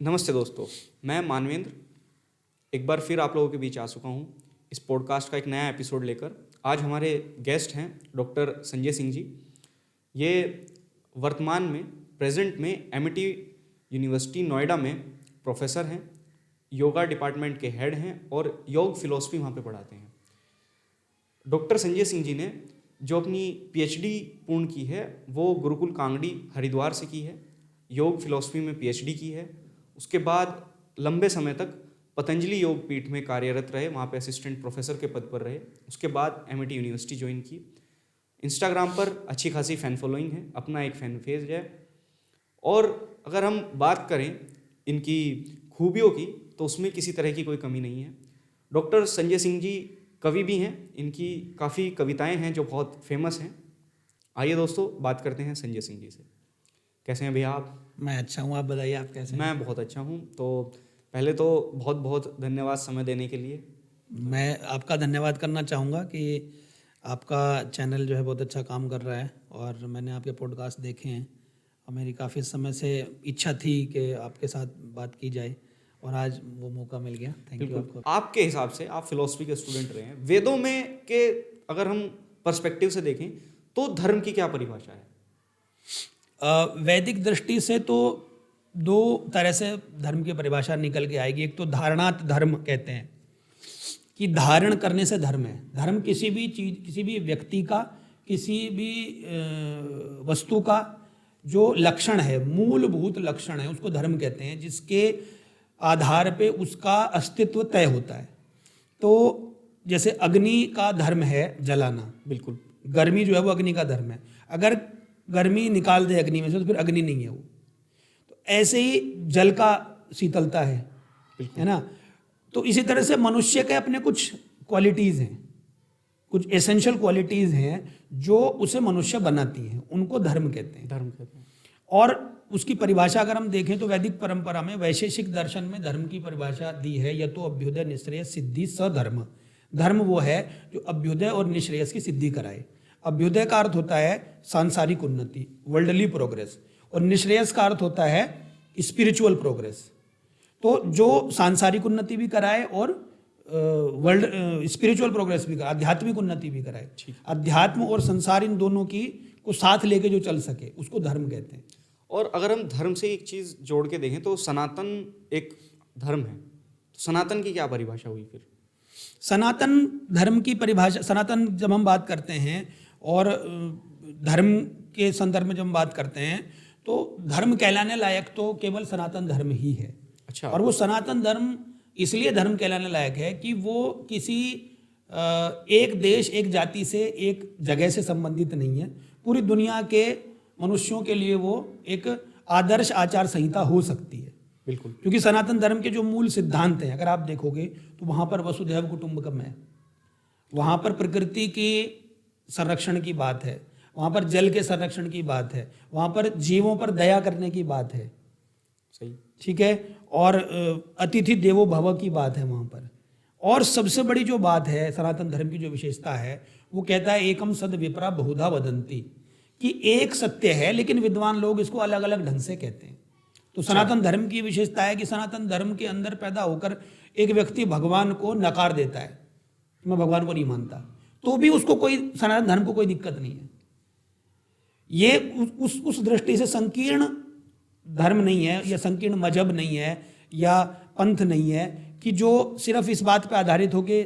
नमस्ते दोस्तों, मैं मानवेंद्र एक बार फिर आप लोगों के बीच आ चुका हूँ इस पॉडकास्ट का एक नया एपिसोड लेकर। आज हमारे गेस्ट हैं डॉक्टर संजय सिंह जी। ये वर्तमान में प्रेजेंट में एमिटी यूनिवर्सिटी नोएडा में प्रोफेसर हैं, योगा डिपार्टमेंट के हेड हैं और योग फिलॉसफी वहाँ पे पढ़ाते हैं। डॉक्टर संजय सिंह जी ने जो अपनी पीएचडी पूर्ण की है वो गुरुकुल कांगड़ी हरिद्वार से की है। योग फिलॉसफी में पीएचडी की है। उसके बाद लंबे समय तक पतंजलि योग पीठ में कार्यरत रहे, वहाँ पे असिस्टेंट प्रोफेसर के पद पर रहे। उसके बाद एमिटी यूनिवर्सिटी ज्वाइन की। इंस्टाग्राम पर अच्छी खासी फ़ैन फॉलोइंग है, अपना एक फ़ैन पेज है। और अगर हम बात करें इनकी खूबियों की तो उसमें किसी तरह की कोई कमी नहीं है। डॉक्टर संजय सिंह जी कवि भी हैं, इनकी काफ़ी कविताएं हैं जो बहुत फेमस हैं। आइए दोस्तों बात करते हैं संजय सिंह जी से। कैसे हैं भैया आप? मैं अच्छा हूँ, आप बताइए आप कैसे हैं? मैं बहुत अच्छा हूँ। तो पहले तो बहुत बहुत धन्यवाद समय देने के लिए। मैं आपका धन्यवाद करना चाहूँगा कि आपका चैनल जो है बहुत अच्छा काम कर रहा है और मैंने आपके पॉडकास्ट देखे हैं और मेरी काफ़ी समय से इच्छा थी कि आपके साथ बात की जाए और आज वो मौका मिल गया। थैंक यू बिल्कुल। आपको। आपके हिसाब से, आप फिलोसफी के स्टूडेंट रहे हैं, वेदों में के अगर हम पर्सपेक्टिव से देखें तो धर्म की क्या परिभाषा है? वैदिक दृष्टि से तो दो तरह से धर्म की परिभाषा निकल के आएगी। एक तो धारणात धर्म कहते हैं कि धारण करने से धर्म है। धर्म किसी भी चीज, किसी भी व्यक्ति का, किसी भी वस्तु का जो लक्षण है, मूलभूत लक्षण है, उसको धर्म कहते हैं, जिसके आधार पे उसका अस्तित्व तय होता है। तो जैसे अग्नि का धर्म है जलाना, बिल्कुल। गर्मी जो है वो अग्नि का धर्म है। अगर गर्मी निकाल दे अग्नि में से तो फिर अग्नि नहीं है वो। तो ऐसे ही जल का शीतलता है ना। तो इसी तरह से मनुष्य के अपने कुछ क्वालिटीज़ हैं, कुछ एसेंशियल क्वालिटीज़ हैं जो उसे मनुष्य बनाती हैं, उनको धर्म कहते हैं। धर्म कहते हैं। और उसकी परिभाषा अगर हम देखें तो वैदिक परंपरा में, वैशेषिक दर्शन में धर्म की परिभाषा दी है, यह तो अभ्युदय निश्रेय सिद्धि सधर्म। धर्म वो है जो अभ्युदय और निश्रेयस की सिद्धि कराए। अभ्युदय का अर्थ होता है सांसारिक उन्नति, वर्ल्डली प्रोग्रेस, और निश्रेयस का अर्थ होता है स्पिरिचुअल प्रोग्रेस। तो जो सांसारिक उन्नति भी कराए और वर्ल्ड स्पिरिचुअल प्रोग्रेस भी कराए, आध्यात्मिक उन्नति भी कराए। अध्यात्म और संसार इन दोनों की को साथ लेके जो चल सके उसको धर्म कहते हैं। और अगर हम धर्म से एक चीज़ जोड़ के देखें तो सनातन एक धर्म है। तो सनातन की क्या परिभाषा हुई फिर? सनातन धर्म की परिभाषा, सनातन जब हम बात करते हैं और धर्म के संदर्भ में जब हम बात करते हैं तो धर्म कहलाने लायक तो केवल सनातन धर्म ही है। अच्छा। और वो सनातन धर्म इसलिए धर्म कहलाने लायक है कि वो किसी एक देश, एक जाति से, एक जगह से संबंधित नहीं है। पूरी दुनिया के मनुष्यों के लिए वो एक आदर्श आचार संहिता हो सकती है। बिल्कुल। क्योंकि सनातन धर्म के जो मूल सिद्धांत हैं अगर आप देखोगे तो वहाँ पर वसुधैव कुटुंबकम है, वहाँ पर प्रकृति की संरक्षण की बात है, वहाँ पर जल के संरक्षण की बात है, वहाँ पर जीवों पर दया करने की बात है। सही। ठीक है। और अतिथि देवो भव की बात है वहाँ पर। और सबसे बड़ी जो बात है सनातन धर्म की जो विशेषता है वो कहता है एकम सद विप्रा बहुधा वदंती, कि एक सत्य है लेकिन विद्वान लोग इसको अलग अलग ढंग से कहते हैं। तो सनातन धर्म की विशेषता है कि सनातन धर्म के अंदर पैदा होकर एक व्यक्ति भगवान को नकार देता है, मैं भगवान को नहीं मानता, तो भी उसको कोई, सनातन धर्म को कोई दिक्कत नहीं है। ये उस दृष्टि से संकीर्ण धर्म नहीं है या संकीर्ण मजहब नहीं है या पंथ नहीं है कि जो सिर्फ इस बात पर आधारित हो कि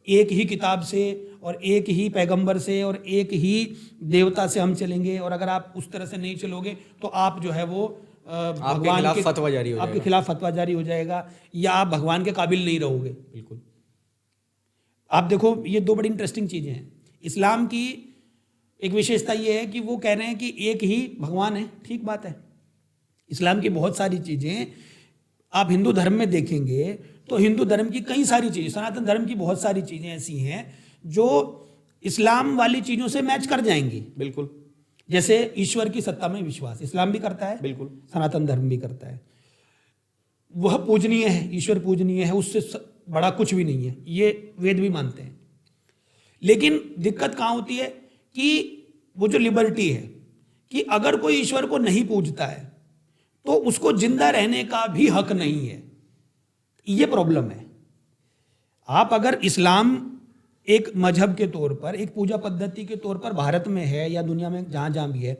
एक ही किताब से और एक ही पैगंबर से और एक ही देवता से हम चलेंगे, और अगर आप उस तरह से नहीं चलोगे तो आप जो है वो आपके खिलाफ फतवा जारी हो जाएगा। आपके खिलाफ फतवा जारी हो जाएगा या आप भगवान के काबिल नहीं रहोगे। बिल्कुल। आप देखो ये दो बड़ी इंटरेस्टिंग चीजें हैं। इस्लाम की एक विशेषता ये है कि वो कह रहे हैं कि एक ही भगवान है, ठीक बात है। इस्लाम की बहुत सारी चीजें आप हिंदू धर्म में देखेंगे तो हिंदू धर्म की कई सारी चीजें, सनातन धर्म की बहुत सारी चीजें ऐसी हैं जो इस्लाम वाली चीजों से मैच कर जाएंगी। बिल्कुल। जैसे ईश्वर की सत्ता में विश्वास इस्लाम भी करता है, बिल्कुल, सनातन धर्म भी करता है। वह पूजनीय है, ईश्वर पूजनीय है, उससे बड़ा कुछ भी नहीं है, ये वेद भी मानते हैं। लेकिन दिक्कत कहाँ होती है कि वो जो लिबर्टी है कि अगर कोई ईश्वर को नहीं पूजता है तो उसको जिंदा रहने का भी हक नहीं है। ये प्रॉब्लम है। आप अगर इस्लाम एक मजहब के तौर पर, एक पूजा पद्धति के तौर पर भारत में है या दुनिया में जहां जहां भी है,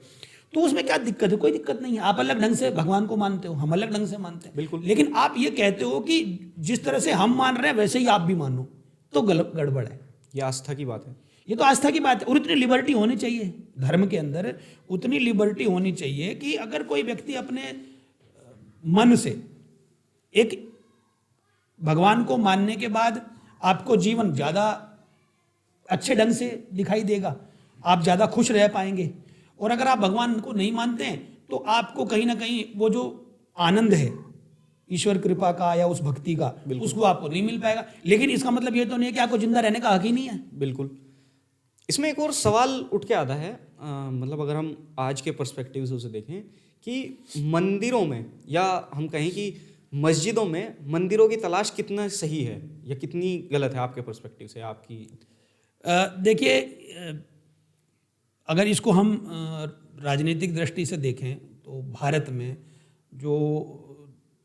तो उसमें क्या दिक्कत है? कोई दिक्कत नहीं है। आप अलग ढंग से भगवान को मानते हो, हम अलग ढंग से मानते हैं। बिल्कुल। लेकिन आप ये कहते हो कि जिस तरह से हम मान रहे हैं वैसे ही आप भी मानो, तो गलत, गड़बड़ है। ये आस्था की बात है। ये तो आस्था की बात है। और उतनी लिबर्टी होनी चाहिए धर्म के अंदर, उतनी लिबर्टी होनी चाहिए कि अगर कोई व्यक्ति अपने मन से एक भगवान को मानने के बाद आपको जीवन ज़्यादा अच्छे ढंग से दिखाई देगा, आप ज़्यादा खुश रह पाएंगे। और अगर आप भगवान को नहीं मानते हैं तो आपको कहीं ना कहीं वो जो आनंद है ईश्वर कृपा का या उस भक्ति का, उसको आपको नहीं मिल पाएगा। लेकिन इसका मतलब ये तो नहीं है कि आपको जिंदा रहने का हक ही नहीं है। बिल्कुल। इसमें एक और सवाल उठ के आता है, मतलब अगर हम आज के पर्सपेक्टिव से उसे देखें कि मंदिरों में या हम कहें कि मस्जिदों में मंदिरों की तलाश कितना सही है या कितनी गलत है आपके पर्सपेक्टिव से, आपकी? देखिए, अगर इसको हम राजनीतिक दृष्टि से देखें तो भारत में जो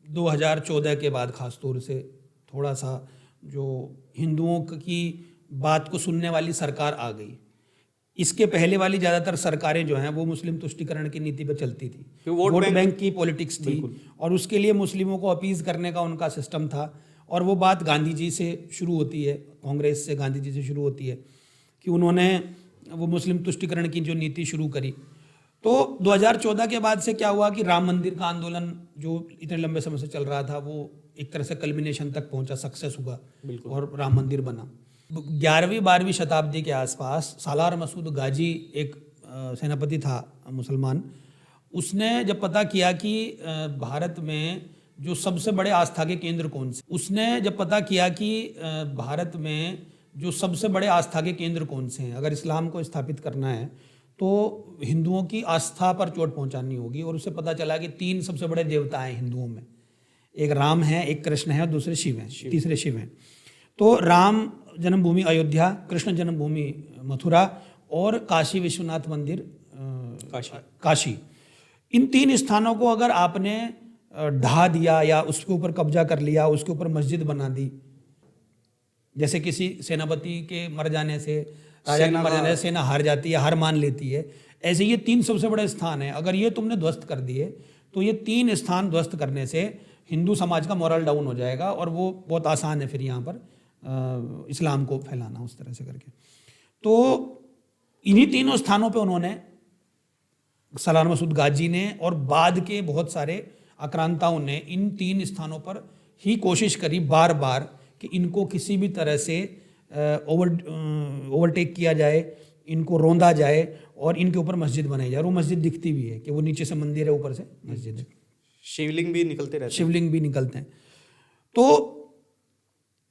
2014 के बाद खास तौर से थोड़ा सा जो हिंदुओं की बात को सुनने वाली सरकार आ गई। इसके पहले वाली ज़्यादातर सरकारें जो हैं वो मुस्लिम तुष्टीकरण की नीति पर चलती थी, वोट बैंक की पॉलिटिक्स थी, और उसके लिए मुस्लिमों को अपीज़ करने का उनका सिस्टम था। और वो बात गांधी जी से शुरू होती है, कांग्रेस से, गांधी जी से शुरू होती है कि उन्होंने वो मुस्लिम तुष्टीकरण की जो नीति शुरू करी। तो 2014 के बाद से क्या हुआ कि राम मंदिर का आंदोलन जो इतने लंबे समय से चल रहा था वो एक तरह से कल्मिनेशन तक पहुंचा, सक्सेस हुआ और राम मंदिर बना। 11वीं 12वीं शताब्दी के आसपास सालार मसूद गाजी एक सेनापति था मुसलमान, उसने जब पता किया कि भारत में जो सबसे बड़े आस्था के केंद्र कौन से, उसने जब पता किया कि भारत में जो सबसे बड़े आस्था के केंद्र कौन से हैं, अगर इस्लाम को स्थापित करना है तो हिंदुओं की आस्था पर चोट पहुंचानी होगी। और उसे पता चला कि 3 सबसे बड़े देवता हैं हिंदुओं में, एक राम है, एक कृष्ण है और दूसरे शिव हैं, तीसरे शिव हैं। तो राम जन्मभूमि अयोध्या, कृष्ण जन्मभूमि मथुरा और काशी विश्वनाथ मंदिर काशी। इन 3 स्थानों को अगर आपने ढा दिया या उसके ऊपर कब्जा कर लिया, उसके ऊपर मस्जिद बना दी, जैसे किसी सेनापति के मर जाने से, राजा के मर जाने से सेना हार जाती है, हार मान लेती है, ऐसे ये 3 सबसे बड़े स्थान हैं। अगर ये तुमने ध्वस्त कर दिए तो ये 3 स्थान ध्वस्त करने से हिंदू समाज का मोरल डाउन हो जाएगा और वो बहुत आसान है फिर यहाँ पर इस्लाम को फैलाना उस तरह से करके। तो इन्हीं 3 स्थानों पे उन्होंने, सालार मसूद गाजी ने और बाद के बहुत सारे आक्रांताओं ने इन 3 स्थानों पर ही कोशिश करी बार बार कि इनको किसी भी तरह से ओवरटेक किया जाए, इनको रौंदा जाए और इनके ऊपर मस्जिद बनाई जाए। और वो मस्जिद दिखती भी है कि वो नीचे से मंदिर है, ऊपर से मस्जिद है। शिवलिंग भी निकलते रहते हैं। शिवलिंग भी निकलते हैं। तो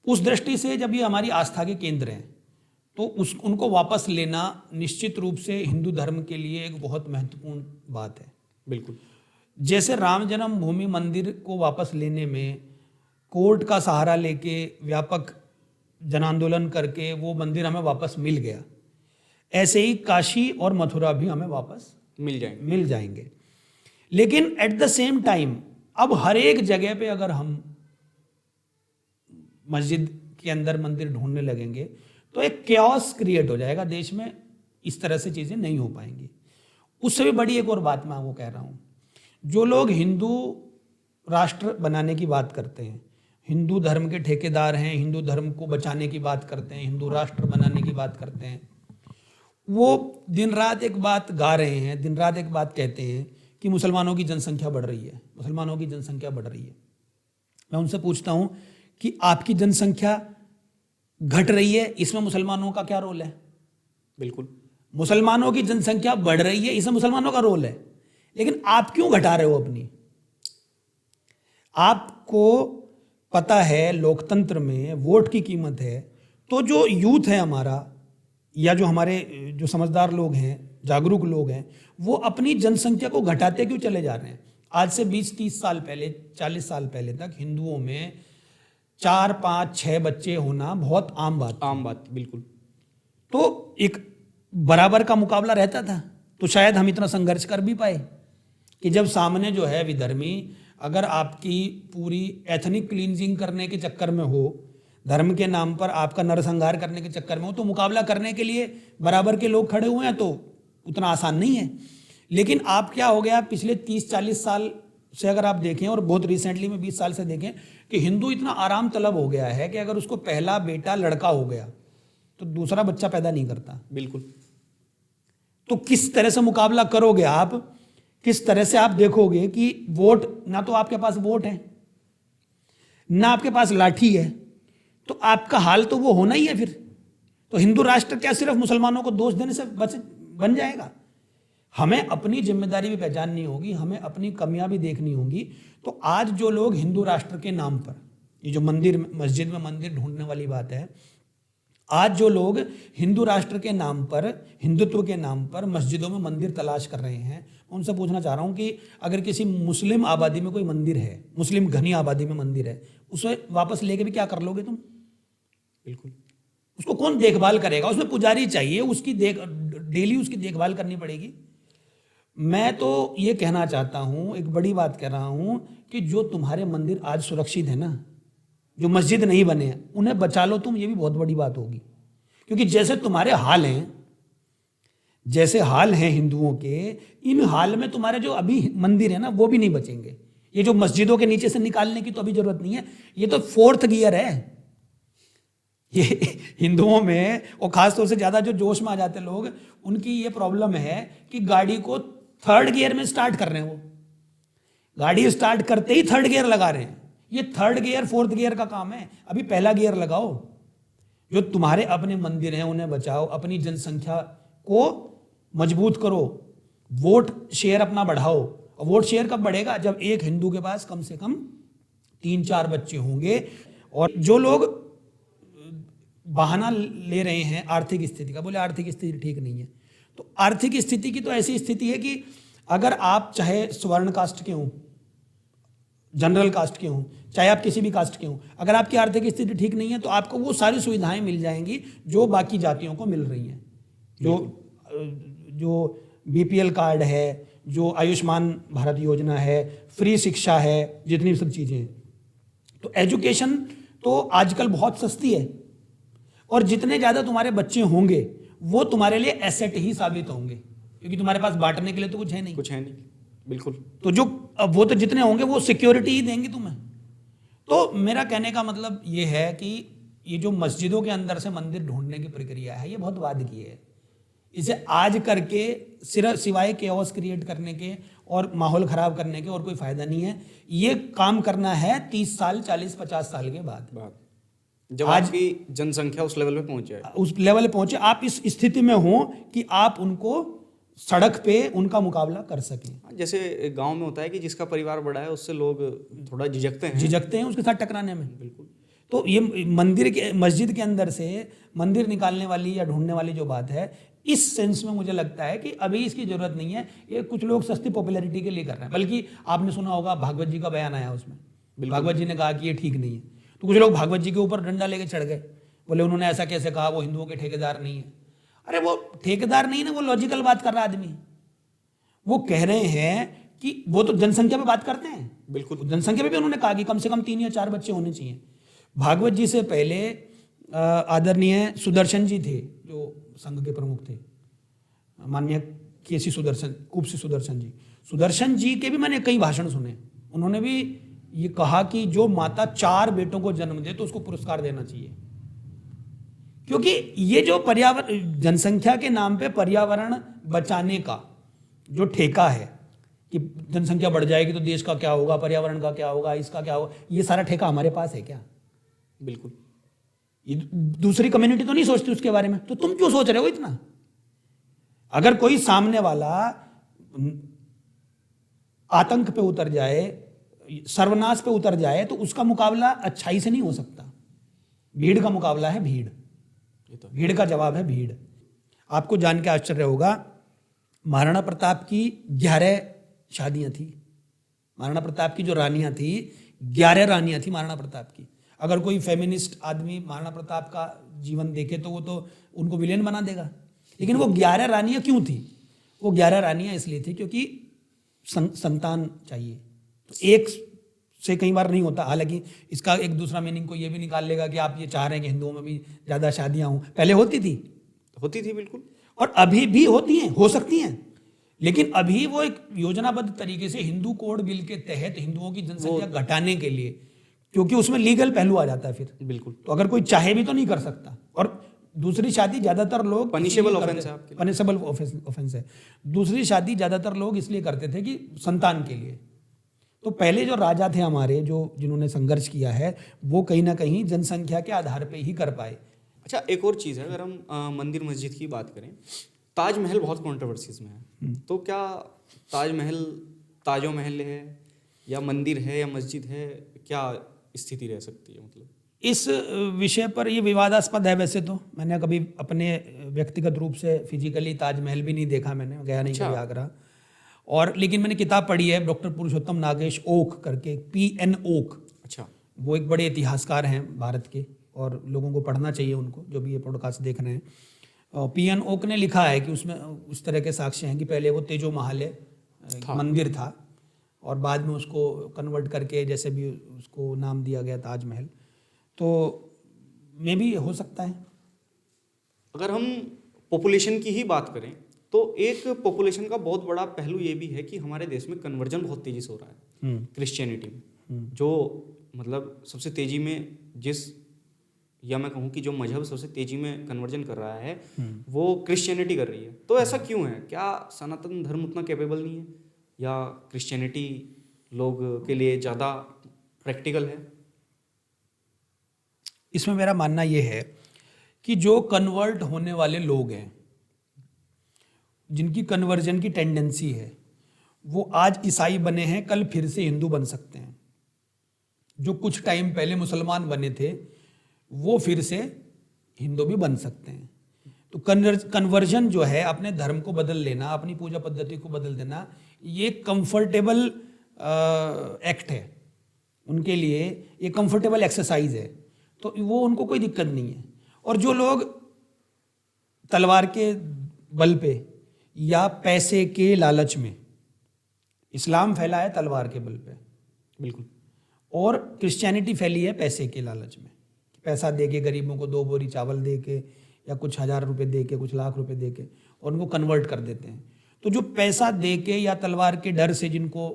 उस दृष्टि से जब ये हमारी आस्था के केंद्र हैं तो उनको वापस लेना निश्चित रूप से हिंदू धर्म के लिए एक बहुत महत्वपूर्ण बात है। बिल्कुल। जैसे राम जन्मभूमि मंदिर को वापस लेने में कोर्ट का सहारा लेके व्यापक जन आंदोलन करके वो मंदिर हमें वापस मिल गया, ऐसे ही काशी और मथुरा भी हमें वापस मिल जाएंगे। लेकिन एट द सेम टाइम अब हर एक जगह पे अगर हम मस्जिद के अंदर मंदिर ढूंढने लगेंगे तो एक कैओस क्रिएट हो जाएगा देश में। इस तरह से चीज़ें नहीं हो पाएंगी। उससे भी बड़ी एक और बात मैं आपको कह रहा हूँ, जो लोग हिंदू राष्ट्र बनाने की बात करते हैं, हिंदू धर्म के ठेकेदार हैं, हिंदू धर्म को बचाने की बात करते हैं, हिंदू राष्ट्र बनाने की बात करते हैं, वो दिन रात एक बात गा रहे हैं, दिन रात एक बात कहते हैं कि मुसलमानों की जनसंख्या बढ़ रही है, मुसलमानों की जनसंख्या बढ़ रही है। मैं उनसे पूछता हूँ कि आपकी जनसंख्या घट रही है, इसमें मुसलमानों का क्या रोल है? बिल्कुल। मुसलमानों की जनसंख्या बढ़ रही है, इसमें मुसलमानों का रोल है, लेकिन आप क्यों घटा रहे हो अपनी? आपको पता है लोकतंत्र में वोट की कीमत है, तो जो यूथ है हमारा या जो हमारे जो समझदार लोग हैं, जागरूक लोग हैं, वो अपनी जनसंख्या को घटाते क्यों चले जा रहे हैं? आज से 20-30 साल पहले, 40 साल पहले तक हिंदुओं में 4, 5, 6 बच्चे होना बहुत आम बात। बिल्कुल। तो एक बराबर का मुकाबला रहता था, तो शायद हम इतना संघर्ष कर भी पाए। कि जब सामने जो है विधर्मी अगर आपकी पूरी एथनिक क्लींजिंग करने के चक्कर में हो, धर्म के नाम पर आपका नरसंहार करने के चक्कर में हो, तो मुकाबला करने के लिए बराबर के लोग खड़े हुए हैं, तो उतना आसान नहीं है। लेकिन आप क्या हो गया, पिछले 30-40 साल से अगर आप देखें और बहुत रिसेंटली में 20 साल से देखें कि हिंदू इतना आराम तलब हो गया है कि अगर उसको पहला बेटा लड़का हो गया तो दूसरा बच्चा पैदा नहीं करता। बिल्कुल। तो किस तरह से मुकाबला करोगे आप, किस तरह से आप देखोगे कि वोट, ना तो आपके पास वोट है ना आपके पास लाठी है, तो आपका हाल तो वो होना ही है। फिर तो हिंदू राष्ट्र क्या सिर्फ मुसलमानों को दोष देने से बन जाएगा? हमें अपनी जिम्मेदारी भी पहचाननी होगी, हमें अपनी कमियां भी देखनी होंगी। तो आज जो लोग हिंदू राष्ट्र के नाम पर, ये जो मंदिर मस्जिद में मंदिर ढूंढने वाली बात है, आज जो लोग हिंदू राष्ट्र के नाम पर, हिंदुत्व के नाम पर मस्जिदों में मंदिर तलाश कर रहे हैं, उनसे पूछना चाह रहा हूं कि अगर किसी मुस्लिम आबादी में कोई मंदिर है, मुस्लिम घनी आबादी में मंदिर है, उसे वापस लेके भी क्या कर लोगे तुम? बिल्कुल। उसको कौन देखभाल करेगा? उसमें पुजारी चाहिए, उसकी डेली उसकी देखभाल करनी पड़ेगी। मैं तो ये कहना चाहता हूं, एक बड़ी बात कह रहा हूं कि जो तुम्हारे मंदिर आज सुरक्षित है ना, जो मस्जिद नहीं बने हैं, उन्हें बचा लो तुम, ये भी बहुत बड़ी बात होगी। क्योंकि जैसे तुम्हारे हाल हैं, जैसे हाल हैं हिंदुओं के, इन हाल में तुम्हारे जो अभी मंदिर है ना, वो भी नहीं बचेंगे। ये जो मस्जिदों के नीचे से निकालने की तो अभी जरूरत नहीं है, ये तो 4th गियर है ये हिंदुओं में। और खासतौर से ज्यादा जो जोश में आ जाते लोग, उनकी ये प्रॉब्लम है कि गाड़ी को 3rd गियर में स्टार्ट कर रहे हैं। वो गाड़ी स्टार्ट करते ही 3rd गियर लगा रहे हैं। ये 3rd गियर 4th गियर का काम है, अभी पहला गियर लगाओ। जो तुम्हारे अपने मंदिर हैं उन्हें बचाओ, अपनी जनसंख्या को मजबूत करो, वोट शेयर अपना बढ़ाओ। और वोट शेयर कब बढ़ेगा? जब एक हिंदू के पास कम से कम 3-4 बच्चे होंगे। और जो लोग बहाना ले रहे हैं आर्थिक स्थिति का, बोले आर्थिक स्थिति ठीक नहीं है, तो आर्थिक स्थिति की तो ऐसी स्थिति है कि अगर आप चाहे स्वर्ण कास्ट के हों, जनरल कास्ट के हों, चाहे आप किसी भी कास्ट के हों, अगर आपकी आर्थिक स्थिति ठीक नहीं है तो आपको वो सारी सुविधाएं मिल जाएंगी जो बाकी जातियों को मिल रही हैं। जो BPL कार्ड है, जो आयुष्मान भारत योजना है, फ्री शिक्षा है, जितनी सब चीज़ें हैं। तो एजुकेशन तो आजकल बहुत सस्ती है, और जितने ज़्यादा तुम्हारे बच्चे होंगे वो तुम्हारे लिए एसेट ही साबित होंगे, क्योंकि तुम्हारे पास बांटने के लिए तो कुछ है नहीं। कुछ है नहीं, बिल्कुल। तो जो वो तो जितने होंगे वो सिक्योरिटी ही देंगे तुम्हें। तो मेरा कहने का मतलब ये है कि ये जो मस्जिदों के अंदर से मंदिर ढूंढने की प्रक्रिया है, ये बहुत वाद की है। इसे आज करके सिर्फ सिवाय केओस क्रिएट करने के और माहौल खराब करने के और कोई फायदा नहीं है। ये काम करना है 30 साल, 40-50 साल के बाद, जब आज की जनसंख्या उस लेवल पे पहुंचे, उस लेवल पे पहुंचे, आप इस स्थिति में हो कि आप उनको सड़क पे उनका मुकाबला कर सकें। जैसे गांव में होता है कि जिसका परिवार बड़ा है उससे लोग थोड़ा झिझकते हैं उसके साथ टकराने में। बिल्कुल। तो ये मस्जिद के अंदर से मंदिर निकालने वाली या ढूंढने वाली जो बात है, इस सेंस में मुझे लगता है कि अभी इसकी जरूरत नहीं है। ये कुछ लोग सस्ती पॉपुलैरिटी के लिए कर रहे हैं। बल्कि आपने सुना होगा भागवत जी का बयान आया, उसमें भागवत जी ने कहा कि ये ठीक नहीं है, तो कुछ लोग भागवत जी के ऊपर डंडा लेके चढ़ गए, बोले उन्होंने ऐसा कैसे कहा, वो हिंदुओं के ठेकेदार नहीं है। अरे वो ठेकेदार नहीं ना, वो लॉजिकल बात कर रहा आदमी। वो कह रहे हैं कि वो तो जनसंख्या पे बात करते हैं, बिल्कुल जनसंख्या पे भी उन्होंने कहा कि कम से कम 3 या 4 बच्चे होने चाहिए। भागवत जी से पहले आदरणीय सुदर्शन जी थे, जो संघ के प्रमुख थे, माननीय केसी सुदर्शन, कुपसी सुदर्शन जी। सुदर्शन जी के भी मैंने कई भाषण सुने, उन्होंने भी ये कहा कि जो माता 4 बेटों को जन्म दे तो उसको पुरस्कार देना चाहिए। क्योंकि ये जो पर्यावरण, जनसंख्या के नाम पे पर्यावरण बचाने का जो ठेका है कि जनसंख्या बढ़ जाएगी तो देश का क्या होगा, पर्यावरण का क्या होगा, इसका क्या होगा, ये सारा ठेका हमारे पास है क्या? बिल्कुल। ये दूसरी कम्युनिटी तो नहीं सोचती उसके बारे में, तो तुम क्यों सोच रहे हो इतना? अगर कोई सामने वाला आतंक पे उतर जाए, सर्वनाश पे उतर जाए, तो उसका मुकाबला अच्छाई से नहीं हो सकता। भीड़ का मुकाबला है भीड़, भीड़ का जवाब है भीड़। आपको जान के आश्चर्य होगा, महाराणा प्रताप की 11 शादियां थी। महाराणा प्रताप की जो रानियां थी, 11 रानियां थी महाराणा प्रताप की। अगर कोई फेमिनिस्ट आदमी महाराणा प्रताप का जीवन देखे तो वो तो उनको विलेन बना देगा। लेकिन वो 11 रानियां क्यों थी? वो 11 रानियां इसलिए थी क्योंकि संतान चाहिए। तो एक से कई बार नहीं होता। हालांकि इसका एक दूसरा मीनिंग को ये भी निकाल लेगा कि आप ये चाह रहे हैं कि हिंदुओं में भी ज़्यादा शादियाँ हों। पहले होती थी बिल्कुल, और अभी भी होती हैं, हो सकती हैं, लेकिन अभी वो एक योजनाबद्ध तरीके से हिंदू कोड बिल के तहत हिंदुओं की जनसंख्या घटाने के लिए, क्योंकि उसमें लीगल पहलू आ जाता है फिर। बिल्कुल, तो अगर कोई चाहे भी तो नहीं कर सकता। और दूसरी शादी ज्यादातर लोग पनिशेबल ऑफेंस है आपके लिए। पनिशेबल ऑफेंस है। दूसरी शादी ज्यादातर लोग इसलिए करते थे कि संतान के लिए। तो पहले जो राजा थे हमारे, जो जिन्होंने संघर्ष किया है, वो कहीं ना कहीं जनसंख्या के आधार पे ही कर पाए। अच्छा, एक और चीज़ है, अगर हम मंदिर मस्जिद की बात करें, ताजमहल बहुत कंट्रोवर्सीज में है। तो क्या ताजमहल ताजो महल है या मंदिर है या मस्जिद है, क्या स्थिति रह सकती है? मतलब इस विषय पर ये विवादास्पद है। वैसे तो मैंने कभी अपने व्यक्तिगत रूप से फिजिकली ताजमहल भी नहीं देखा, मैंने गया नहीं कभी आगरा। और लेकिन मैंने किताब पढ़ी है डॉक्टर पुरुषोत्तम नागेश ओक करके, PN ओक। अच्छा, वो एक बड़े इतिहासकार हैं भारत के, और लोगों को पढ़ना चाहिए उनको, जो भी ये पॉडकास्ट देख रहे हैं। PN ओक ने लिखा है कि उसमें उस तरह के साक्ष्य हैं कि पहले वो तेजो महाल मंदिर था, और बाद में उसको कन्वर्ट करके जैसे भी उसको नाम दिया गया ताजमहल। तो मे भी हो सकता है। अगर हम पॉपुलेशन की ही बात करें तो एक पॉपुलेशन का बहुत बड़ा पहलू ये भी है कि हमारे देश में कन्वर्जन बहुत तेजी से हो रहा है क्रिश्चियनिटी में। जो मतलब सबसे तेजी में या मैं कहूँ कि जो मजहब सबसे तेजी में कन्वर्जन कर रहा है वो क्रिश्चियनिटी कर रही है। तो ऐसा क्यों है? क्या सनातन धर्म उतना कैपेबल नहीं है, या क्रिश्चियनिटी लोग के लिए ज़्यादा प्रैक्टिकल है? इसमें मेरा मानना ये है कि जो कन्वर्ट होने वाले लोग हैं, जिनकी कन्वर्जन की टेंडेंसी है, वो आज ईसाई बने हैं, कल फिर से हिंदू बन सकते हैं। जो कुछ टाइम पहले मुसलमान बने थे, वो फिर से हिंदू भी बन सकते हैं। तो कन्वर्जन जो है, अपने धर्म को बदल लेना, अपनी पूजा पद्धति को बदल देना, ये कंफर्टेबल एक्ट है उनके लिए, ये कंफर्टेबल एक्सरसाइज है। तो वो उनको कोई दिक्कत नहीं है। और जो लोग तलवार के बल पे या पैसे के लालच में, इस्लाम फैला है तलवार के बल पे, बिल्कुल, और क्रिश्चियनिटी फैली है पैसे के लालच में। पैसा दे के गरीबों को 2 बोरी चावल दे के, या कुछ 1000 रुपये दे के, कुछ लाख रुपए दे के, और उनको कन्वर्ट कर देते हैं। तो जो पैसा दे के या तलवार के डर से जिनको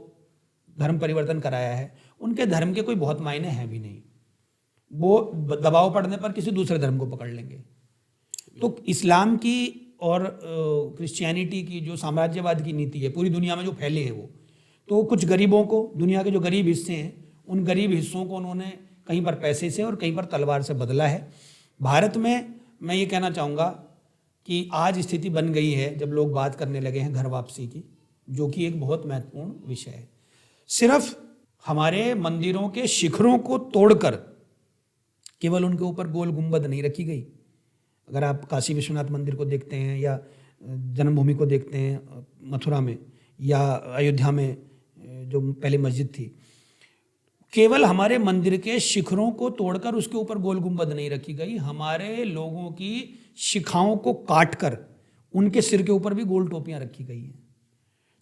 धर्म परिवर्तन कराया है, उनके धर्म के कोई बहुत मायने हैं भी नहीं। वो दबाव पड़ने पर किसी दूसरे धर्म को पकड़ लेंगे। तो इस्लाम की और क्रिश्चियनिटी की जो साम्राज्यवाद की नीति है पूरी दुनिया में जो फैले हैं, वो तो कुछ गरीबों को, दुनिया के जो गरीब हिस्से हैं, उन गरीब हिस्सों को उन्होंने कहीं पर पैसे से और कहीं पर तलवार से बदला है। भारत में मैं ये कहना चाहूँगा कि आज स्थिति बन गई है जब लोग बात करने लगे हैं घर वापसी की, जो कि एक बहुत महत्वपूर्ण विषय है। सिर्फ हमारे मंदिरों के शिखरों को तोड़कर केवल उनके ऊपर गोल गुंबद नहीं रखी गई। अगर आप काशी विश्वनाथ मंदिर को देखते हैं, या जन्मभूमि को देखते हैं मथुरा में, या अयोध्या में जो पहले मस्जिद थी, केवल हमारे मंदिर के शिखरों को तोड़कर उसके ऊपर गोल गुंबद नहीं रखी गई, हमारे लोगों की शिखाओं को काटकर उनके सिर के ऊपर भी गोल टोपियां रखी गई हैं।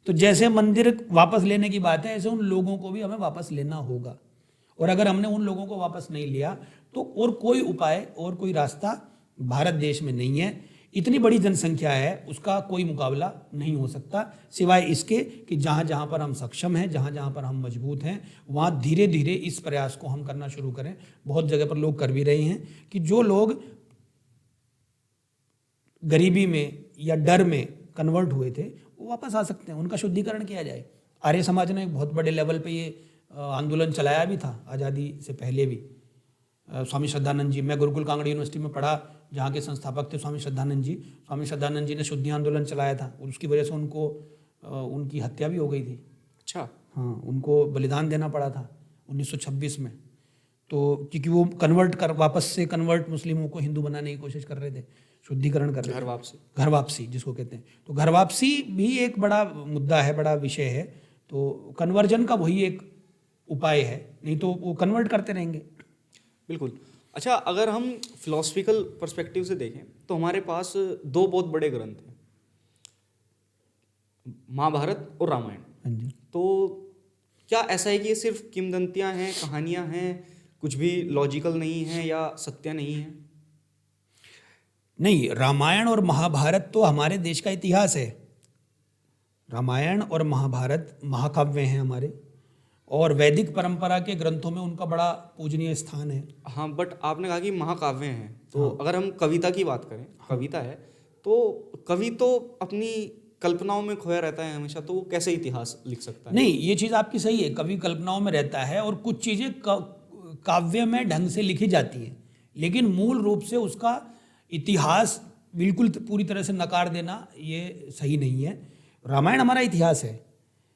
तो जैसे मंदिर वापस लेने की बात है, ऐसे उन लोगों को भी हमें वापस लेना होगा। और अगर हमने उन लोगों को वापस नहीं लिया तो और कोई उपाय और कोई रास्ता भारत देश में नहीं है। इतनी बड़ी जनसंख्या है, उसका कोई मुकाबला नहीं हो सकता, सिवाय इसके कि जहाँ जहाँ पर हम सक्षम हैं, जहाँ जहाँ पर हम मजबूत हैं, वहाँ धीरे धीरे इस प्रयास को हम करना शुरू करें। बहुत जगह पर लोग कर भी रहे हैं कि जो लोग गरीबी में या डर में कन्वर्ट हुए थे, वो वापस आ सकते हैं, उनका शुद्धिकरण किया जाए। आर्य समाज ने एक बहुत बड़े लेवल पे ये आंदोलन चलाया भी था आज़ादी से पहले भी। स्वामी श्रद्धानंद जी, मैं गुरुकुल कांगड़ा यूनिवर्सिटी में पढ़ा, जहाँ के संस्थापक थे स्वामी श्रद्धानंद जी। स्वामी श्रद्धानंद जी ने शुद्धि आंदोलन चलाया था, और उसकी वजह से उनको उनकी हत्या भी हो गई थी। अच्छा, हाँ, उनको बलिदान देना पड़ा था 1926 में। तो क्योंकि वो वापस से कन्वर्ट मुस्लिमों को हिंदू बनाने की कोशिश कर रहे थे, शुद्धिकरण कर रहे थे, घर वापसी जिसको कहते हैं। तो घर वापसी भी एक बड़ा मुद्दा है, बड़ा विषय है। तो कन्वर्जन का वही एक उपाय है, नहीं तो वो कन्वर्ट करते रहेंगे। बिल्कुल। अच्छा, अगर हम फिलोसफिकल पर्सपेक्टिव से देखें तो हमारे पास 2 बहुत बड़े ग्रंथ हैं, महाभारत और रामायण। हाँ जी। तो क्या ऐसा है कि ये सिर्फ किंवदंतियां हैं, कहानियां हैं, कुछ भी लॉजिकल नहीं है या सत्य नहीं है? नहीं, रामायण और महाभारत तो हमारे देश का इतिहास है। रामायण और महाभारत महाकाव्य हैं हमारे, और वैदिक परंपरा के ग्रंथों में उनका बड़ा पूजनीय स्थान है। हाँ, बट आपने कहा कि महाकाव्य हैं, तो अगर हम कविता की बात करें, कविता है, तो कवि तो अपनी कल्पनाओं में खोया रहता है हमेशा, तो वो कैसे इतिहास लिख सकता है? नहीं, ये चीज़ आपकी सही है, कवि कल्पनाओं में रहता है और कुछ चीज़ें काव्य में ढंग से लिखी जाती हैं, लेकिन मूल रूप से उसका इतिहास बिल्कुल पूरी तरह से नकार देना ये सही नहीं है। रामायण हमारा इतिहास है।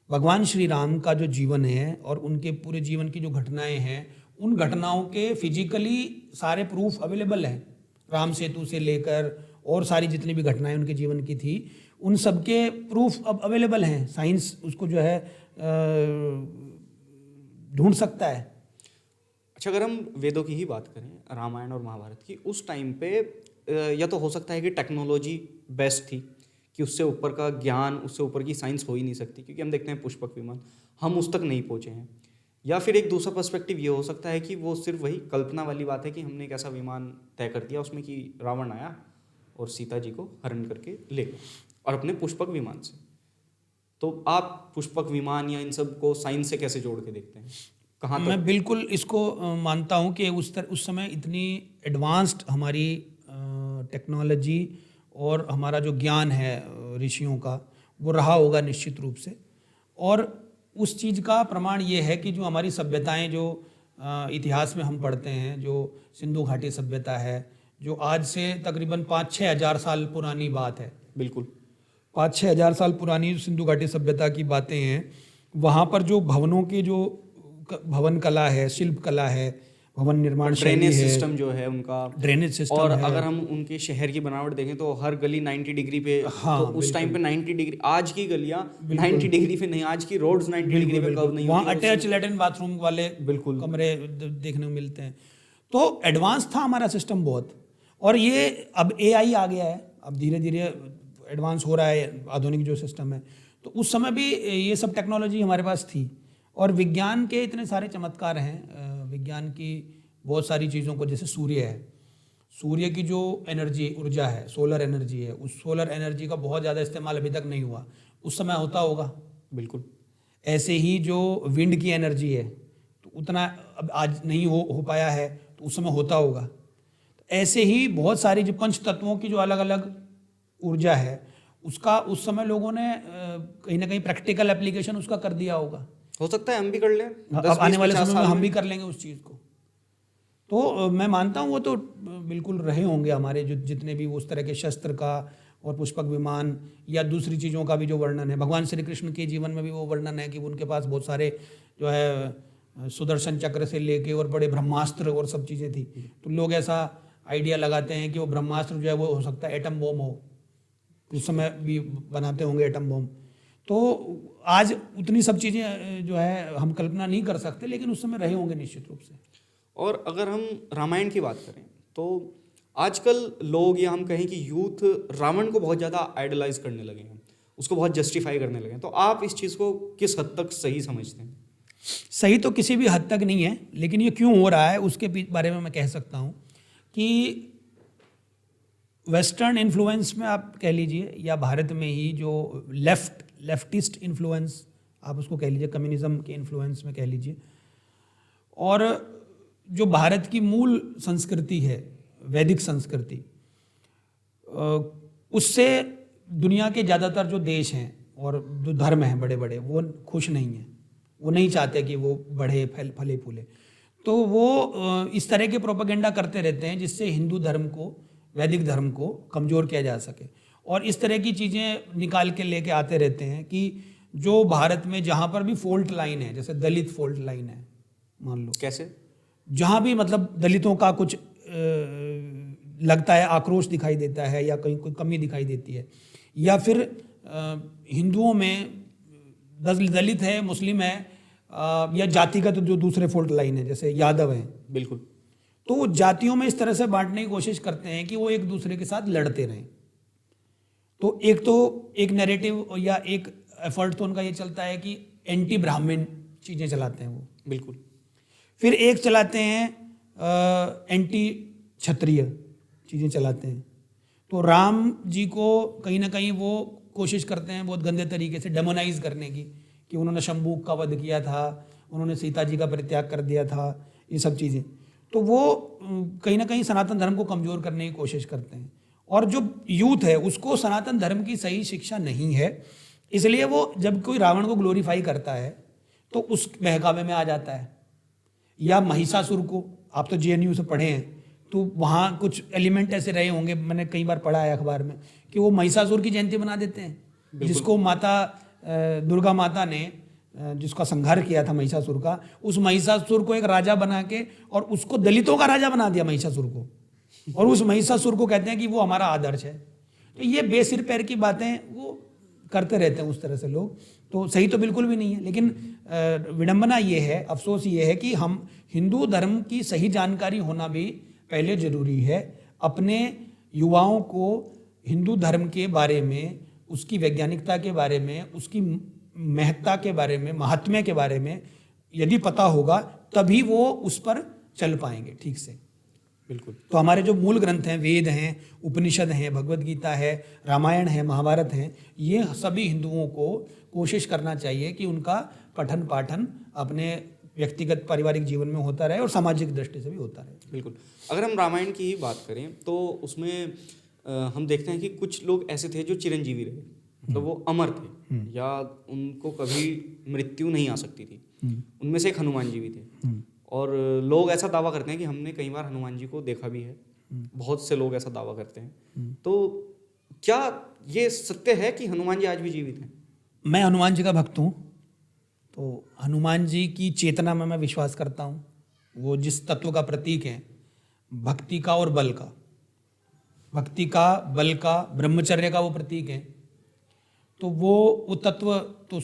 भगवान श्री राम का जो जीवन है और उनके पूरे जीवन की जो घटनाएं हैं, उन घटनाओं के फिजिकली सारे प्रूफ अवेलेबल हैं। राम सेतु से लेकर और सारी जितनी भी घटनाएं उनके जीवन की थी, उन सब के प्रूफ अब अवेलेबल हैं। साइंस उसको जो है ढूंढ सकता है। अच्छा, अगर हम वेदों की ही बात करें, रामायण और महाभारत की, उस टाइम पे या तो हो सकता है कि टेक्नोलॉजी बेस्ट थी, कि उससे ऊपर का ज्ञान, उससे ऊपर की साइंस हो ही नहीं सकती, क्योंकि हम देखते हैं पुष्पक विमान, हम उस तक नहीं पहुंचे हैं। या फिर एक दूसरा पर्सपेक्टिव ये हो सकता है कि वो सिर्फ वही कल्पना वाली बात है कि हमने एक ऐसा विमान तय कर दिया उसमें कि रावण आया और सीता जी को हरण करके ले गया, और अपने पुष्पक विमान से। तो आप पुष्पक विमान या इन सब को साइंस से कैसे जोड़ के देखते हैं? कहाँ तक? मैं बिल्कुल इसको मानता हूँ कि उस समय इतनी एडवांस्ड हमारी टेक्नोलॉजी और हमारा जो ज्ञान है ऋषियों का, वो रहा होगा निश्चित रूप से। और उस चीज़ का प्रमाण ये है कि जो हमारी सभ्यताएं, जो इतिहास में हम पढ़ते हैं, जो सिंधु घाटी सभ्यता है, जो आज से तकरीबन 5-6 हज़ार साल पुरानी बात है, बिल्कुल 5-6 हज़ार साल पुरानी सिंधु घाटी सभ्यता की बातें हैं। वहाँ पर जो भवनों की जो भवन कला है, शिल्प कला है, भवन निर्माण शैली ड्रेनेज है, सिस्टम जो है उनका, ड्रेनेज सिस्टम और है। अगर हम उनके शहर की बनावट देखें तो हर गली 90 डिग्री पे, हाँ, तो उस टाइम पे 90 डिग्री, आज की गलियां 90 डिग्री पे नहीं, आज की रोड्स 90 डिग्री पे कर्व नहीं वहाँ होती है, अटैच लैट्रिन बाथरूम वाले बिल्कुल कमरे देखने को मिलते हैं। तो एडवांस था हमारा सिस्टम बहुत। और ये अब एआई आ गया है, अब धीरे धीरे एडवांस हो रहा है आधुनिक जो सिस्टम है। तो उस समय भी ये सब टेक्नोलॉजी हमारे पास थी। और विज्ञान के इतने सारे चमत्कार हैं, विज्ञान की बहुत सारी चीज़ों को, जैसे सूर्य है, सूर्य की जो एनर्जी, ऊर्जा है, सोलर एनर्जी है, उस सोलर एनर्जी का बहुत ज़्यादा इस्तेमाल अभी तक नहीं हुआ, उस समय होता होगा। बिल्कुल ऐसे ही जो विंड की एनर्जी है, तो उतना अब आज नहीं हो पाया है, तो उस समय होता होगा। तो ऐसे ही बहुत सारी जो पंच तत्वों की जो अलग अलग ऊर्जा है, उसका उस समय लोगों ने कहीं ना कहीं प्रैक्टिकल एप्लीकेशन उसका कर दिया होगा। हो सकता है हम भी कर लें, अब आने वाले समय में हम भी कर लेंगे उस चीज़ को। तो मैं मानता हूँ वो तो बिल्कुल रहे होंगे हमारे जो जितने भी उस तरह के शस्त्र का और पुष्पक विमान या दूसरी चीज़ों का भी जो वर्णन है। भगवान श्री कृष्ण के जीवन में भी वो वर्णन है कि उनके पास बहुत सारे जो है सुदर्शन चक्र से लेके और बड़े ब्रह्मास्त्र और सब चीज़ें थी। तो लोग ऐसा आइडिया लगाते हैं कि वो ब्रह्मास्त्र जो है वो हो सकता है एटम बम हो, उस समय भी बनाते होंगे एटम बम। तो आज उतनी सब चीज़ें जो है हम कल्पना नहीं कर सकते, लेकिन उस समय रहे होंगे निश्चित रूप से। और अगर हम रामायण की बात करें तो आजकल लोग, या हम कहें कि यूथ, रावण को बहुत ज़्यादा आइडलाइज करने लगे हैं, उसको बहुत जस्टिफाई करने लगे हैं। तो आप इस चीज़ को किस हद तक सही समझते हैं? सही तो किसी भी हद तक नहीं है, लेकिन ये क्यों हो रहा है उसके बारे में मैं कह सकता हूँ कि वेस्टर्न इन्फ्लुएंस में आप कह लीजिए, या भारत में ही जो लेफ्टिस्ट इन्फ्लुएंस आप उसको कह लीजिए, कम्युनिज्म के इन्फ्लुएंस में कह लीजिए, और जो भारत की मूल संस्कृति है, वैदिक संस्कृति, उससे दुनिया के ज़्यादातर जो देश हैं और जो धर्म हैं बड़े बड़े, वो खुश नहीं हैं। वो नहीं चाहते कि वो बढ़े, फले फूले। तो वो इस तरह के प्रोपेगेंडा करते रहते हैं जिससे हिंदू धर्म को, वैदिक धर्म को कमज़ोर किया जा सके। और इस तरह की चीज़ें निकाल के लेके आते रहते हैं कि जो भारत में जहाँ पर भी फॉल्ट लाइन है, जैसे दलित फॉल्ट लाइन है मान लो, कैसे? जहाँ भी मतलब दलितों का कुछ लगता है, आक्रोश दिखाई देता है या कहीं कोई कमी दिखाई देती है, या फिर हिंदुओं में दलित है, मुस्लिम है, या जातिगत जो दूसरे फॉल्ट लाइन है जैसे यादव हैं, बिल्कुल, तो वो जातियों में इस तरह से बांटने की कोशिश करते हैं कि वो एक दूसरे के साथ लड़ते रहें। तो एक नैरेटिव या एक एफर्ट तो उनका ये चलता है कि एंटी ब्राह्मण चीज़ें चलाते हैं वो। बिल्कुल। फिर एक चलाते हैं एंटी क्षत्रिय चीज़ें चलाते हैं। तो राम जी को कहीं ना कहीं वो कोशिश करते हैं बहुत गंदे तरीके से डेमोनाइज करने की, कि उन्होंने शंभूक का वध किया था, उन्होंने सीता जी का परित्याग कर दिया था, ये सब चीज़ें। तो वो कहीं ना कहीं सनातन धर्म को कमज़ोर करने की कोशिश करते हैं। और जो यूथ है उसको सनातन धर्म की सही शिक्षा नहीं है, इसलिए वो जब कोई रावण को ग्लोरीफाई करता है तो उस बहकावे में आ जाता है। या महिषासुर को, आप तो जेएनयू से पढ़े हैं तो वहाँ कुछ एलिमेंट ऐसे रहे होंगे, मैंने कई बार पढ़ा है अखबार में, कि वो महिषासुर की जयंती बना देते हैं, जिसको माता दुर्गा माता ने जिसका संहार किया था महिषासुर का, उस महिषासुर को एक राजा बना के और उसको दलितों का राजा बना दिया महिषासुर को, और उस महिषासुर को कहते हैं कि वो हमारा आदर्श है। तो ये बेसिर पैर की बातें वो करते रहते हैं उस तरह से लोग, तो सही तो बिल्कुल भी नहीं है। लेकिन विडंबना ये है, अफसोस ये है कि हम हिंदू धर्म की सही जानकारी होना भी पहले जरूरी है। अपने युवाओं को हिंदू धर्म के बारे में, उसकी वैज्ञानिकता के बारे में, उसकी महत्ता के बारे में, महात्म्य के बारे में यदि पता होगा तभी वो उस पर चल पाएंगे ठीक से। बिल्कुल। तो हमारे जो मूल ग्रंथ हैं, वेद हैं, उपनिषद हैं, भगवत गीता है, रामायण है, महाभारत हैं, ये सभी हिंदुओं को कोशिश करना चाहिए कि उनका पठन पाठन अपने व्यक्तिगत पारिवारिक जीवन में होता रहे और सामाजिक दृष्टि से भी होता रहे। बिल्कुल। अगर हम रामायण की ही बात करें तो उसमें हम देखते हैं कि कुछ लोग ऐसे थे जो चिरंजीवी रहे, तो वो अमर थे या उनको कभी मृत्यु नहीं आ सकती थी। उनमें से एक हनुमान जी भी थे, और लोग ऐसा दावा करते हैं कि हमने कई बार हनुमान जी को देखा भी है, बहुत से लोग ऐसा दावा करते हैं। तो क्या ये सत्य है कि हनुमान जी आज भी जीवित हैं? मैं हनुमान जी का भक्त हूँ, तो हनुमान जी की चेतना में मैं विश्वास करता हूँ। वो जिस तत्व का प्रतीक है, भक्ति का और बल का, भक्ति का, बल का, ब्रह्मचर्य का वो प्रतीक है, तो वो तत्व तो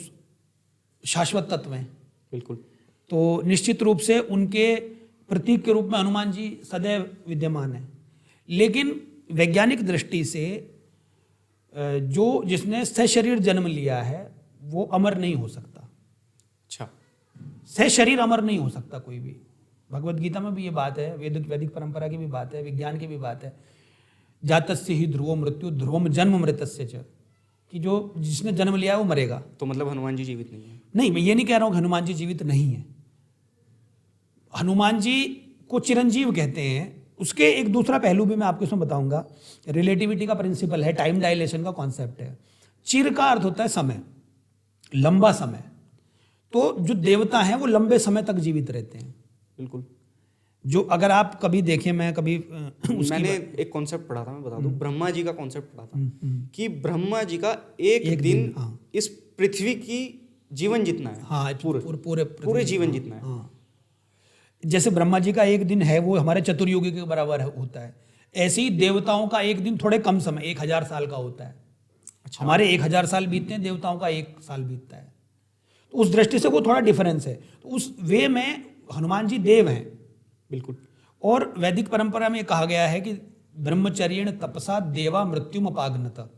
शाश्वत तत्व हैं। बिल्कुल। तो निश्चित रूप से उनके प्रतीक के रूप में हनुमान जी सदैव विद्यमान है। लेकिन वैज्ञानिक दृष्टि से जो जिसने सशरीर जन्म लिया है वो अमर नहीं हो सकता। अच्छा। सशरीर अमर नहीं हो सकता कोई भी। भगवत गीता में भी ये बात है, वैदिक परंपरा की भी बात है, विज्ञान की भी बात है। जातस्य ही ध्रुवो मृत्यु ध्रुवम जन्म मृतस्य च, कि जो जिसने जन्म लिया है वो मरेगा। तो मतलब हनुमान जी जीवित नहीं है? नहीं, मैं ये नहीं कह रहा हूँ कि हनुमान जी जीवित नहीं है। हनुमान जी को चिरंजीव कहते हैं। उसके एक दूसरा पहलू भी मैं आपको इसमें बताऊंगा। रिलेटिविटी का प्रिंसिपल है, टाइम डायलेशन का कॉन्सेप्ट है। चिर का अर्थ होता है समय, लंबा समय। तो जो देवता हैं वो लंबे समय तक जीवित रहते हैं। बिल्कुल। जो अगर आप कभी देखें, मैं कभी मैंने एक कॉन्सेप्ट पढ़ा था, मैं बता दूं, ब्रह्मा जी का कॉन्सेप्ट पढ़ा था कि ब्रह्मा जी का एक दिन इस पृथ्वी की जीवन जितना है। हाँ, पूरे जीवन जितना है। हाँ। जैसे ब्रह्मा जी का एक दिन है वो हमारे चतुर्युगी के बराबर होता है, ऐसे ही देवताओं का एक दिन थोड़े कम समय 1000 साल का होता है। अच्छा। हमारे 1000 साल बीतते हैं, देवताओं का 1 साल बीतता है। तो उस दृष्टि से वो थोड़ा डिफरेंस है। तो उस वे में हनुमान जी देव हैं। बिल्कुल। और वैदिक परंपरा में कहा गया है कि ब्रह्मचर्येण तपसा देवा मृत्युम अपागनत,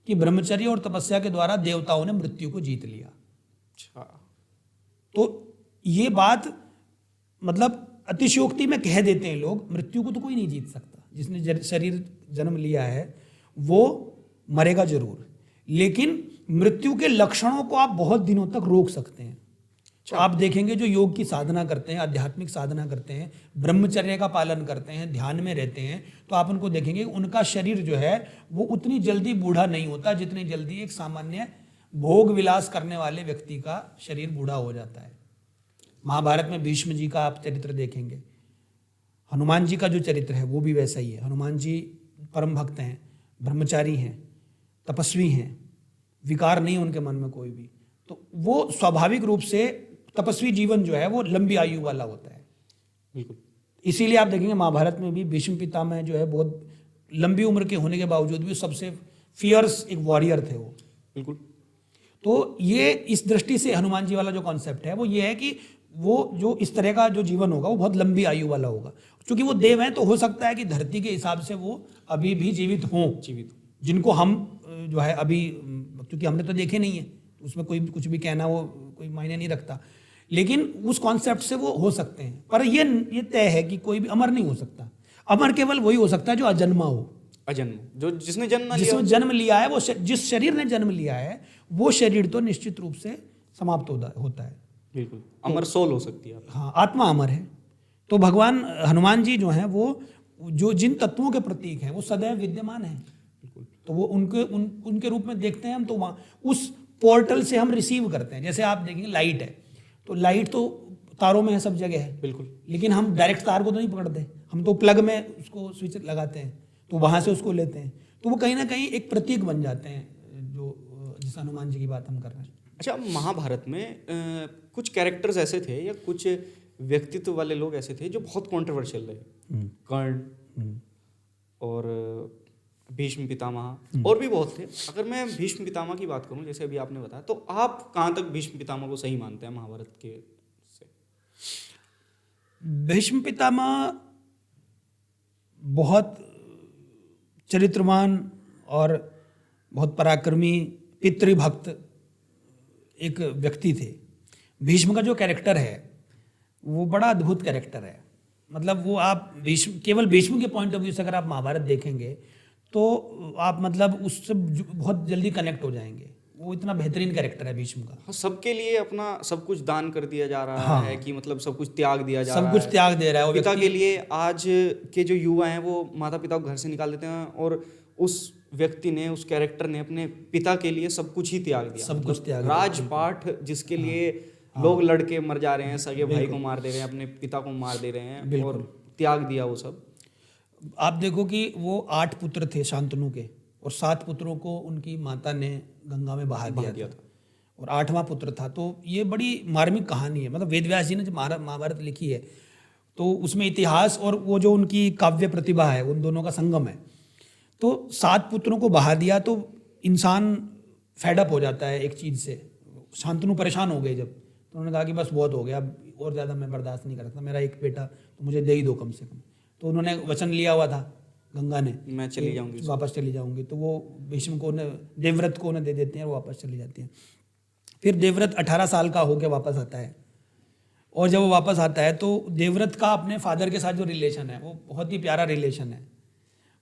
कि ब्रह्मचर्य और तपस्या के द्वारा देवताओं ने मृत्यु को जीत लिया। अच्छा। तो ये बात मतलब अतिशयोक्ति में कह देते हैं लोग, मृत्यु को तो कोई नहीं जीत सकता। जिसने शरीर जन्म लिया है वो मरेगा जरूर, लेकिन मृत्यु के लक्षणों को आप बहुत दिनों तक रोक सकते हैं। तो आप देखेंगे जो योग की साधना करते हैं, आध्यात्मिक साधना करते हैं, ब्रह्मचर्य का पालन करते हैं, ध्यान में रहते हैं, तो आप उनको देखेंगे उनका शरीर जो है वो उतनी जल्दी बूढ़ा नहीं होता जितनी जल्दी एक सामान्य भोग विलास करने वाले व्यक्ति का शरीर बूढ़ा हो जाता है। महाभारत में भीष्म जी का आप चरित्र देखेंगे, हनुमान जी का जो चरित्र है वो भी वैसा ही है। हनुमान जी परम भक्त हैं, ब्रह्मचारी हैं, तपस्वी हैं, विकार नहीं उनके मन में कोई भी। तो वो स्वाभाविक रूप से तपस्वी जीवन जो है वो लंबी आयु वाला होता है। बिल्कुल। इसीलिए आप देखेंगे महाभारत में भी भीष्म पितामह जो है बहुत लंबी उम्र के होने के बावजूद भी सबसे फियर्स एक वॉरियर थे वो। बिल्कुल। तो ये इस दृष्टि से हनुमान जी वाला जो कॉन्सेप्ट है वो ये है कि वो जो इस तरह का जो जीवन होगा वो बहुत लंबी आयु वाला होगा। क्योंकि वो देव हैं तो हो सकता है कि धरती के हिसाब से वो अभी भी जीवित हों, जिनको हम जो है अभी, क्योंकि हमने तो देखे नहीं है, उसमें कोई कुछ भी कहना वो कोई मायने नहीं रखता, लेकिन उस कॉन्सेप्ट से वो हो सकते हैं। पर ये तय है कि कोई भी अमर नहीं हो सकता। अमर केवल वही हो सकता है जो अजन्मा हो, अजन्म, जो जिसने जन्म ना लिया जिसने जन्म लिया है, वो जिस शरीर ने जन्म लिया है वो शरीर तो निश्चित रूप से समाप्त होता है। बिल्कुल, अमर सोल हो सकती है। हाँ, आत्मा अमर है। तो भगवान हनुमान जी जो हैं वो जो जिन तत्वों के प्रतीक हैं वो सदैव विद्यमान है। तो वो उनके रूप में देखते हैं हम, तो वहाँ उस पोर्टल से हम रिसीव करते हैं। जैसे आप देखेंगे लाइट है, तो लाइट तो तारों में है, सब जगह है, बिल्कुल, लेकिन हम डायरेक्ट तार को तो नहीं पकड़ते, हम तो प्लग में उसको स्विच लगाते हैं, तो वहाँ से उसको लेते हैं। तो वो कहीं ना कहीं एक प्रतीक बन जाते हैं, जो जिस हनुमान जी की बात हम कर रहे हैं। अच्छा, महाभारत में कुछ कैरेक्टर्स ऐसे थे या कुछ व्यक्तित्व वाले लोग ऐसे थे जो बहुत कंट्रोवर्शियल रहे। कर्ण और भीष्म पितामह और भी बहुत थे। अगर मैं भीष्म पितामह की बात करूं, जैसे अभी आपने बताया, तो आप कहाँ तक भीष्म पितामह को सही मानते हैं महाभारत के से? भीष्म पितामह बहुत चरित्रवान और बहुत पराक्रमी पितृभक्त एक व्यक्ति थे। भीष्म का जो कैरेक्टर है वो बड़ा अद्भुत कैरेक्टर है। मतलब वो आप केवल भीष्म के पॉइंट ऑफ व्यू से अगर आप महाभारत देखेंगे तो आप मतलब उससे बहुत जल्दी कनेक्ट हो जाएंगे। वो इतना बेहतरीन कैरेक्टर है भीष्म का। हाँ, सबके लिए अपना सब कुछ दान कर दिया जा रहा है कि मतलब सब कुछ त्याग दिया जा रहा है, सब कुछ त्याग दे रहा है वो पिता के लिए। आज के जो युवा हैं वो माता पिता को घर से निकाल देते हैं, और उस व्यक्ति ने, उस कैरेक्टर ने अपने पिता के लिए सब कुछ ही त्याग दिया। सब कुछ त्याग, राजपाट जिसके लिए लोग लड़के मर जा रहे हैं, सगे भाई को मार दे रहे हैं, अपने पिता को मार दे रहे हैं, और त्याग दिया वो सब। आप देखो कि वो 8 पुत्र थे शांतनु के, और 7 पुत्रों को उनकी माता ने गंगा में बहा दिया था, और 8वां पुत्र था। तो ये बड़ी मार्मिक कहानी है। मतलब वेद व्यास जी ने जब महाभारत लिखी है तो उसमें इतिहास और वो जो उनकी काव्य प्रतिभा है उन दोनों का संगम है। तो 7 पुत्रों को बहा दिया तो इंसान फेडअप हो जाता है एक चीज़ से। शांतनु परेशान हो गए जब, तो उन्होंने कहा कि बस बहुत हो गया, अब और ज़्यादा मैं बर्दाश्त नहीं कर सकता, मेरा एक बेटा तो मुझे दे ही दो कम से कम। तो उन्होंने वचन लिया हुआ था गंगा ने, मैं चली जाऊंगी, वापस चली जाऊंगी। तो वो भीष्म को देवव्रत को उन्हें दे देते हैं, वो वापस चली जाती हैं। फिर देवव्रत 18 साल का होकर वापस आता है, और जब वो वापस आता है तो देवव्रत का अपने फादर के साथ जो रिलेशन है वो बहुत ही प्यारा रिलेशन है।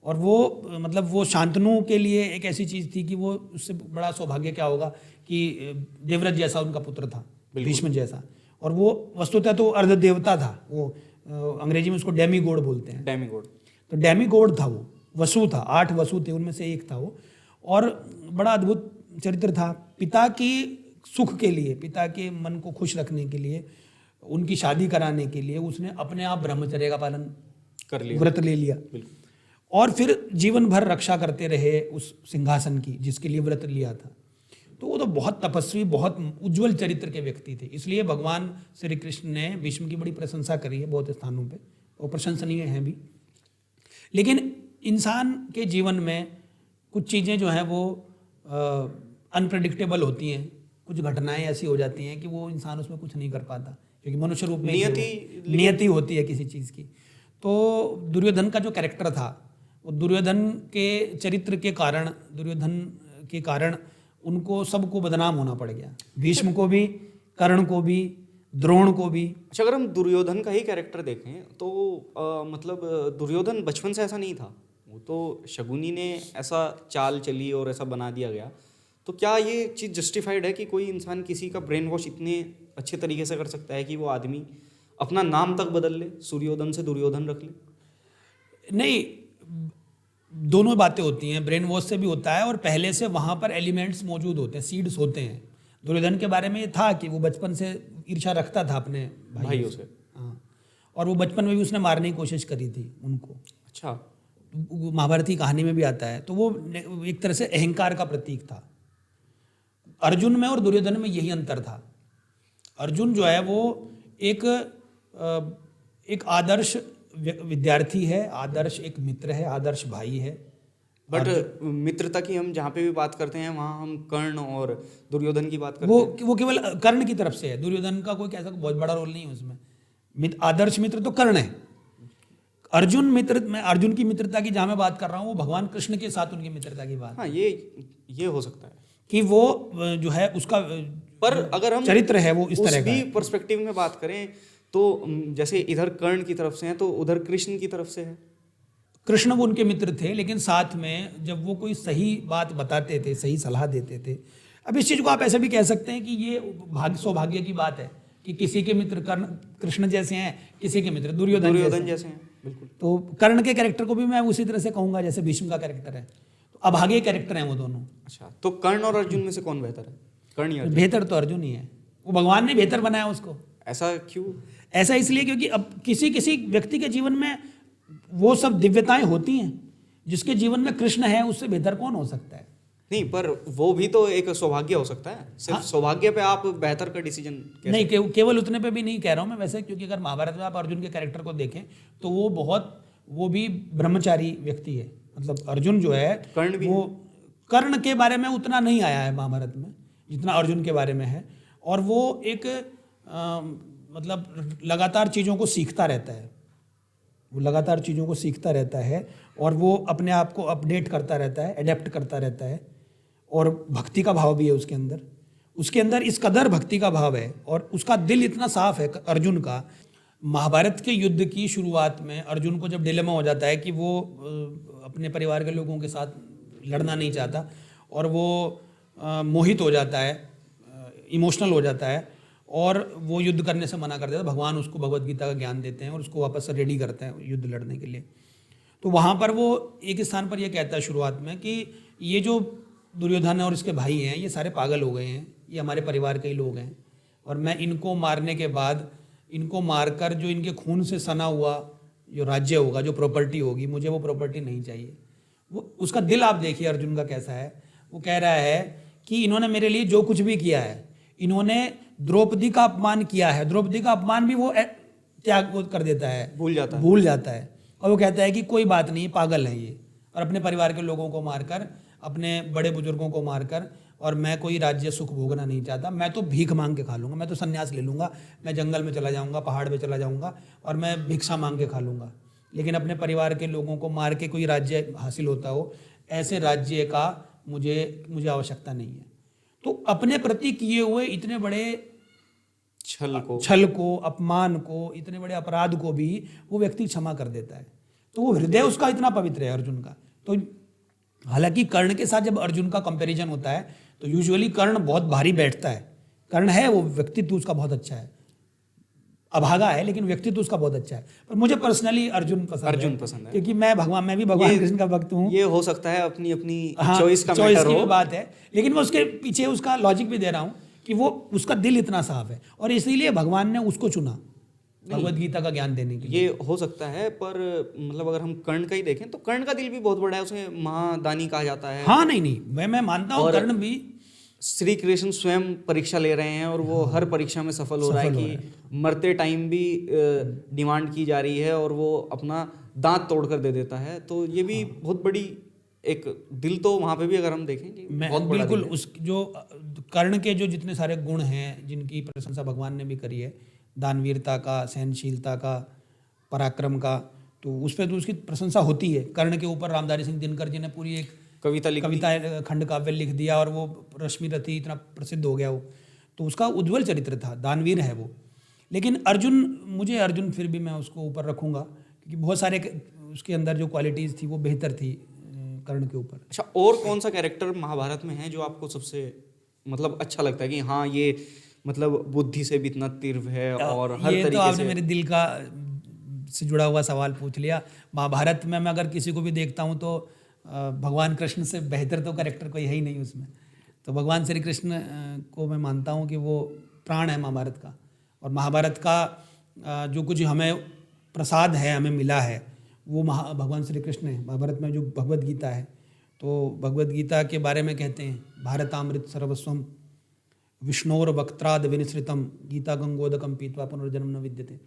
और वो मतलब वो शांतनु के लिए एक ऐसी चीज़ थी कि वो उससे बड़ा सौभाग्य क्या होगा कि देवव्रत जैसा उनका पुत्र था, भीष्म जैसा। और वो वस्तुतः तो अर्ध देवता था, वो अंग्रेजी में उसको डेमी गॉड बोलते हैं। डेमी गॉड, तो डेमी गॉड था वो, वसु था, 8 वसु थे, उनमें से एक था वो। और बड़ा अद्भुत चरित्र था। पिता की सुख के लिए, पिता के मन को खुश रखने के लिए, उनकी शादी कराने के लिए उसने अपने आप ब्रह्मचर्य का पालन कर लिया, व्रत ले लिया, और फिर जीवन भर रक्षा करते रहे उस सिंहासन की जिसके लिए व्रत लिया था। तो वो तो बहुत तपस्वी, बहुत उज्जवल चरित्र के व्यक्ति थे। इसलिए भगवान श्री कृष्ण ने भीष्म की बड़ी प्रशंसा करी है बहुत स्थानों पे, और प्रशंसनीय हैं भी। लेकिन इंसान के जीवन में कुछ चीज़ें जो हैं वो अनप्रेडिक्टेबल होती हैं, कुछ घटनाएं ऐसी हो जाती हैं कि वो इंसान उसमें कुछ नहीं कर पाता, क्योंकि मनुष्य रूप में नियति होती है किसी चीज़ की। तो दुर्योधन का जो कैरेक्टर था, वो दुर्योधन के चरित्र के कारण, दुर्योधन के कारण उनको सबको बदनाम होना पड़ गया, भीष्म को भी, कर्ण को भी, द्रोण को भी। अच्छा, अगर हम दुर्योधन का ही कैरेक्टर देखें तो मतलब दुर्योधन बचपन से ऐसा नहीं था, वो तो शकुनी ने ऐसा चाल चली और ऐसा बना दिया गया। तो क्या ये चीज़ जस्टिफाइड है कि कोई इंसान किसी का ब्रेन वॉश इतने अच्छे तरीके से कर सकता है कि वो आदमी अपना नाम तक बदल ले, सूर्योधन से दुर्योधन रख ले? नहीं, दोनों बातें होती हैं, ब्रेन वॉश से भी होता है और पहले से वहाँ पर एलिमेंट्स मौजूद होते हैं, सीड्स होते हैं। दुर्योधन के बारे में ये था कि वो बचपन से ईर्ष्या रखता था अपने भाइयों से। हाँ, और वो बचपन में भी उसने मारने की कोशिश करी थी उनको। अच्छा, महाभारती कहानी में भी आता है। तो वो एक तरह से अहंकार का प्रतीक था। अर्जुन में और दुर्योधन में यही अंतर था। अर्जुन जो है वो एक आदर्श विद्यार्थी है, आदर्श एक मित्र है, आदर्श भाई है। बट मित्रता की हम जहाँ पे भी बात करते हैं वहाँ हम कर्ण और दुर्योधन की बात करते हैं। वो केवल कर्ण की तरफ से है, दुर्योधन का कोई ऐसा बहुत बड़ा रोल नहीं है उसमें। आदर्श मित्र तो कर्ण है। अर्जुन मित्र, मैं अर्जुन की मित्रता की जहाँ मैं बात कर रहा हूँ वो भगवान कृष्ण के साथ उनकी मित्रता की बात। हाँ, ये हो सकता है, कि वो जो है उसका पर अगर हम चरित्र है वो इस उस तरह का भी है। पर्सपेक्टिव में बात करें तो जैसे इधर कर्ण की तरफ से है तो उधर कृष्ण की तरफ से है। कृष्ण वो उनके मित्र थे, लेकिन साथ में जब वो कोई सही बात बताते थे, सही सलाह देते थे। अब इस चीज़ को आप ऐसे भी कह सकते हैं कि ये भाग्य सौभाग्य की बात है कि किसी के मित्र कर्ण कृष्ण जैसे हैं, किसी के मित्र दुर्योधन जैसे हैं। जैसे हैं, बिल्कुल। तो कर्ण के कैरेक्टर को भी मैं उसी तरह से कहूंगा जैसे भीष्म का कैरेक्टर है। तो अभागे कैरेक्टर हैं वो दोनों। अच्छा, तो कर्ण और अर्जुन में से कौन बेहतर है? कर्ण या अर्जुन? बेहतर तो अर्जुन ही है, वो भगवान ने बेहतर बनाया उसको। ऐसा क्यों? ऐसा इसलिए क्योंकि अब किसी किसी व्यक्ति के जीवन में वो सब दिव्यताएं होती हैं। जिसके जीवन में कृष्ण है उससे बेहतर कौन हो सकता है? नहीं, पर वो भी तो एक सौभाग्य हो सकता है। सिर्फ हाँ। सौभाग्य पे आप बेहतर का डिसीजन नहीं, केवल उतने पे भी नहीं कह रहा हूं मैं वैसे, क्योंकि अगर महाभारत में आप अर्जुन के कैरेक्टर को देखें तो वो भी ब्रह्मचारी व्यक्ति है। मतलब अर्जुन जो है कर्ण भी वो कर्ण के बारे में उतना नहीं आया है महाभारत में जितना अर्जुन के बारे में है। और वो एक मतलब लगातार चीज़ों को सीखता रहता है। वो लगातार चीज़ों को सीखता रहता है और वो अपने आप को अपडेट करता रहता है, एडेप्ट करता रहता है। और भक्ति का भाव भी है उसके अंदर इस कदर भक्ति का भाव है और उसका दिल इतना साफ है अर्जुन का। महाभारत के युद्ध की शुरुआत में अर्जुन को जब डिलेमा हो जाता है कि वो अपने परिवार के लोगों के साथ लड़ना नहीं चाहता और वो मोहित हो जाता है, इमोशनल हो जाता है और वो युद्ध करने से मना कर देता है। भगवान उसको भगवत गीता का ज्ञान देते हैं और उसको वापस से रेडी करते हैं युद्ध लड़ने के लिए। तो वहाँ पर वो एक स्थान पर ये कहता है शुरुआत में कि ये जो दुर्योधन और इसके भाई हैं ये सारे पागल हो गए हैं, ये हमारे परिवार के ही लोग हैं और मैं इनको मारने के बाद इनको मारकर जो इनके खून से सना हुआ जो राज्य होगा, जो प्रॉपर्टी होगी, मुझे वो प्रॉपर्टी नहीं चाहिए। वो उसका दिल आप देखिए अर्जुन का कैसा है। वो कह रहा है कि इन्होंने मेरे लिए जो कुछ भी किया है, इन्होंने द्रौपदी का अपमान किया है, द्रौपदी का अपमान भी वो त्याग कर देता है, भूल जाता है और वो कहता है कि कोई बात नहीं, पागल है ये, और अपने परिवार के लोगों को मारकर, अपने बड़े बुजुर्गों को मारकर, और मैं कोई राज्य सुख भोगना नहीं चाहता, मैं तो भीख मांग के खा लूँगा, मैं तो संन्यास ले लूँगा, मैं जंगल में चला जाऊँगा, पहाड़ पे चला जाऊँगा और मैं भिक्षा मांग के खा लूँगा। लेकिन अपने परिवार के लोगों को मार के कोई राज्य हासिल होता हो, ऐसे राज्य का मुझे आवश्यकता नहीं है। तो अपने प्रति किए हुए इतने बड़े छल को, अपमान को, इतने बड़े अपराध को भी वो व्यक्ति क्षमा कर देता है। तो वो हृदय उसका इतना पवित्र है अर्जुन का। तो हालांकि कर्ण के साथ जब अर्जुन का कंपैरिजन होता है तो यूजुअली कर्ण बहुत भारी बैठता है। कर्ण है वो व्यक्तित्व उसका बहुत अच्छा है, अभागा है लेकिन व्यक्तित्व उसका बहुत अच्छा है। पर मुझे पर्सनली अर्जुन पसंद है क्योंकि मैं भी भगवान कृष्ण का भक्त हूँ। ये हो सकता है अपनी चॉइस की बात है, लेकिन मैं उसके पीछे उसका लॉजिक भी दे रहा हूँ कि वो उसका दिल इतना साफ है और इसीलिए भगवान ने उसको चुना भगवत गीता का ज्ञान देने के लिए। ये हो सकता है, पर मतलब अगर हम कर्ण का ही देखें तो कर्ण का दिल भी बहुत बड़ा है, उसे महादानी कहा जाता है। हाँ, नहीं, मैं मानता हूँ कर्ण भी। श्री कृष्ण स्वयं परीक्षा ले रहे हैं और वो हर परीक्षा में सफल हो रहा है कि मरते टाइम भी डिमांड की जा रही है और वो अपना दांत तोड़ कर दे देता है। तो ये भी बहुत बड़ी एक दिल, तो वहाँ पे भी अगर हम देखें बहुत बड़ा बिल्कुल उस जो कर्ण के जो जितने सारे गुण हैं जिनकी प्रशंसा भगवान ने भी करी है, दानवीरता का, सहनशीलता का, पराक्रम का, तो उस पर तो उसकी प्रशंसा होती है। कर्ण के ऊपर रामधारी सिंह दिनकर जी ने पूरी एक कविता खंड काव्य लिख दिया और वो रश्मि रथी इतना प्रसिद्ध हो गया वो। तो उसका उज्ज्वल चरित्र था, दानवीर है वो। लेकिन अर्जुन फिर भी मैं उसको ऊपर रखूँगा क्योंकि बहुत सारे उसके अंदर जो क्वालिटीज़ थी वो बेहतर थी कर्ण के ऊपर। अच्छा, और कौन सा कैरेक्टर महाभारत में है जो आपको सबसे मतलब अच्छा लगता है कि हाँ ये मतलब बुद्धि से भी इतना तीव्र है और हर तरीके से? तो आपने मेरे दिल का से जुड़ा हुआ सवाल पूछ लिया। महाभारत में मैं अगर किसी को भी देखता हूँ तो भगवान कृष्ण से बेहतर तो कैरेक्टर कोई है ही नहीं उसमें। तो भगवान श्री कृष्ण को मैं मानता हूँ कि वो प्राण है महाभारत का। और महाभारत का जो कुछ हमें प्रसाद है, हमें मिला है, वो भगवान श्री कृष्ण है। महाभारत में जो भगवत गीता है, तो भगवत गीता के बारे में कहते हैं, भारतामृत सर्वस्वम विष्णोर वक्त्राद विनिसृतम गीता गंगोदकम पीत्वा पुनर्जन्म न विद्यते।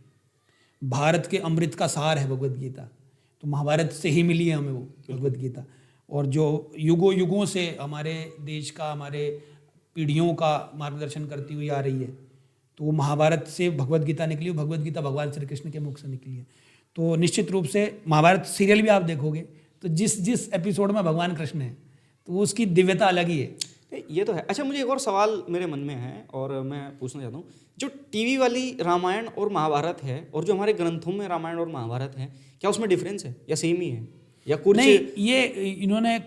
भारत के अमृत का सार है भगवत गीता। तो महाभारत से ही मिली है हमें वो भगवत गीता, और जो युगों से हमारे देश का, हमारे पीढ़ियों का मार्गदर्शन करती हुई आ रही है। तो वो महाभारत से भगवत गीता निकली, भगवत गीता भगवान श्री कृष्ण के मुख से निकली है। तो निश्चित रूप से महाभारत सीरियल भी आप देखोगे तो जिस एपिसोड में भगवान कृष्ण है तो उसकी दिव्यता अलग ही है। ये तो है। अच्छा, मुझे एक और सवाल मेरे मन में है और मैं पूछना चाहता हूँ, जो टीवी वाली रामायण और महाभारत है और जो हमारे ग्रंथों में रामायण और महाभारत है, क्या उसमें डिफरेंस है या सेम ही है या कुछ? नहीं, ये इन्होंने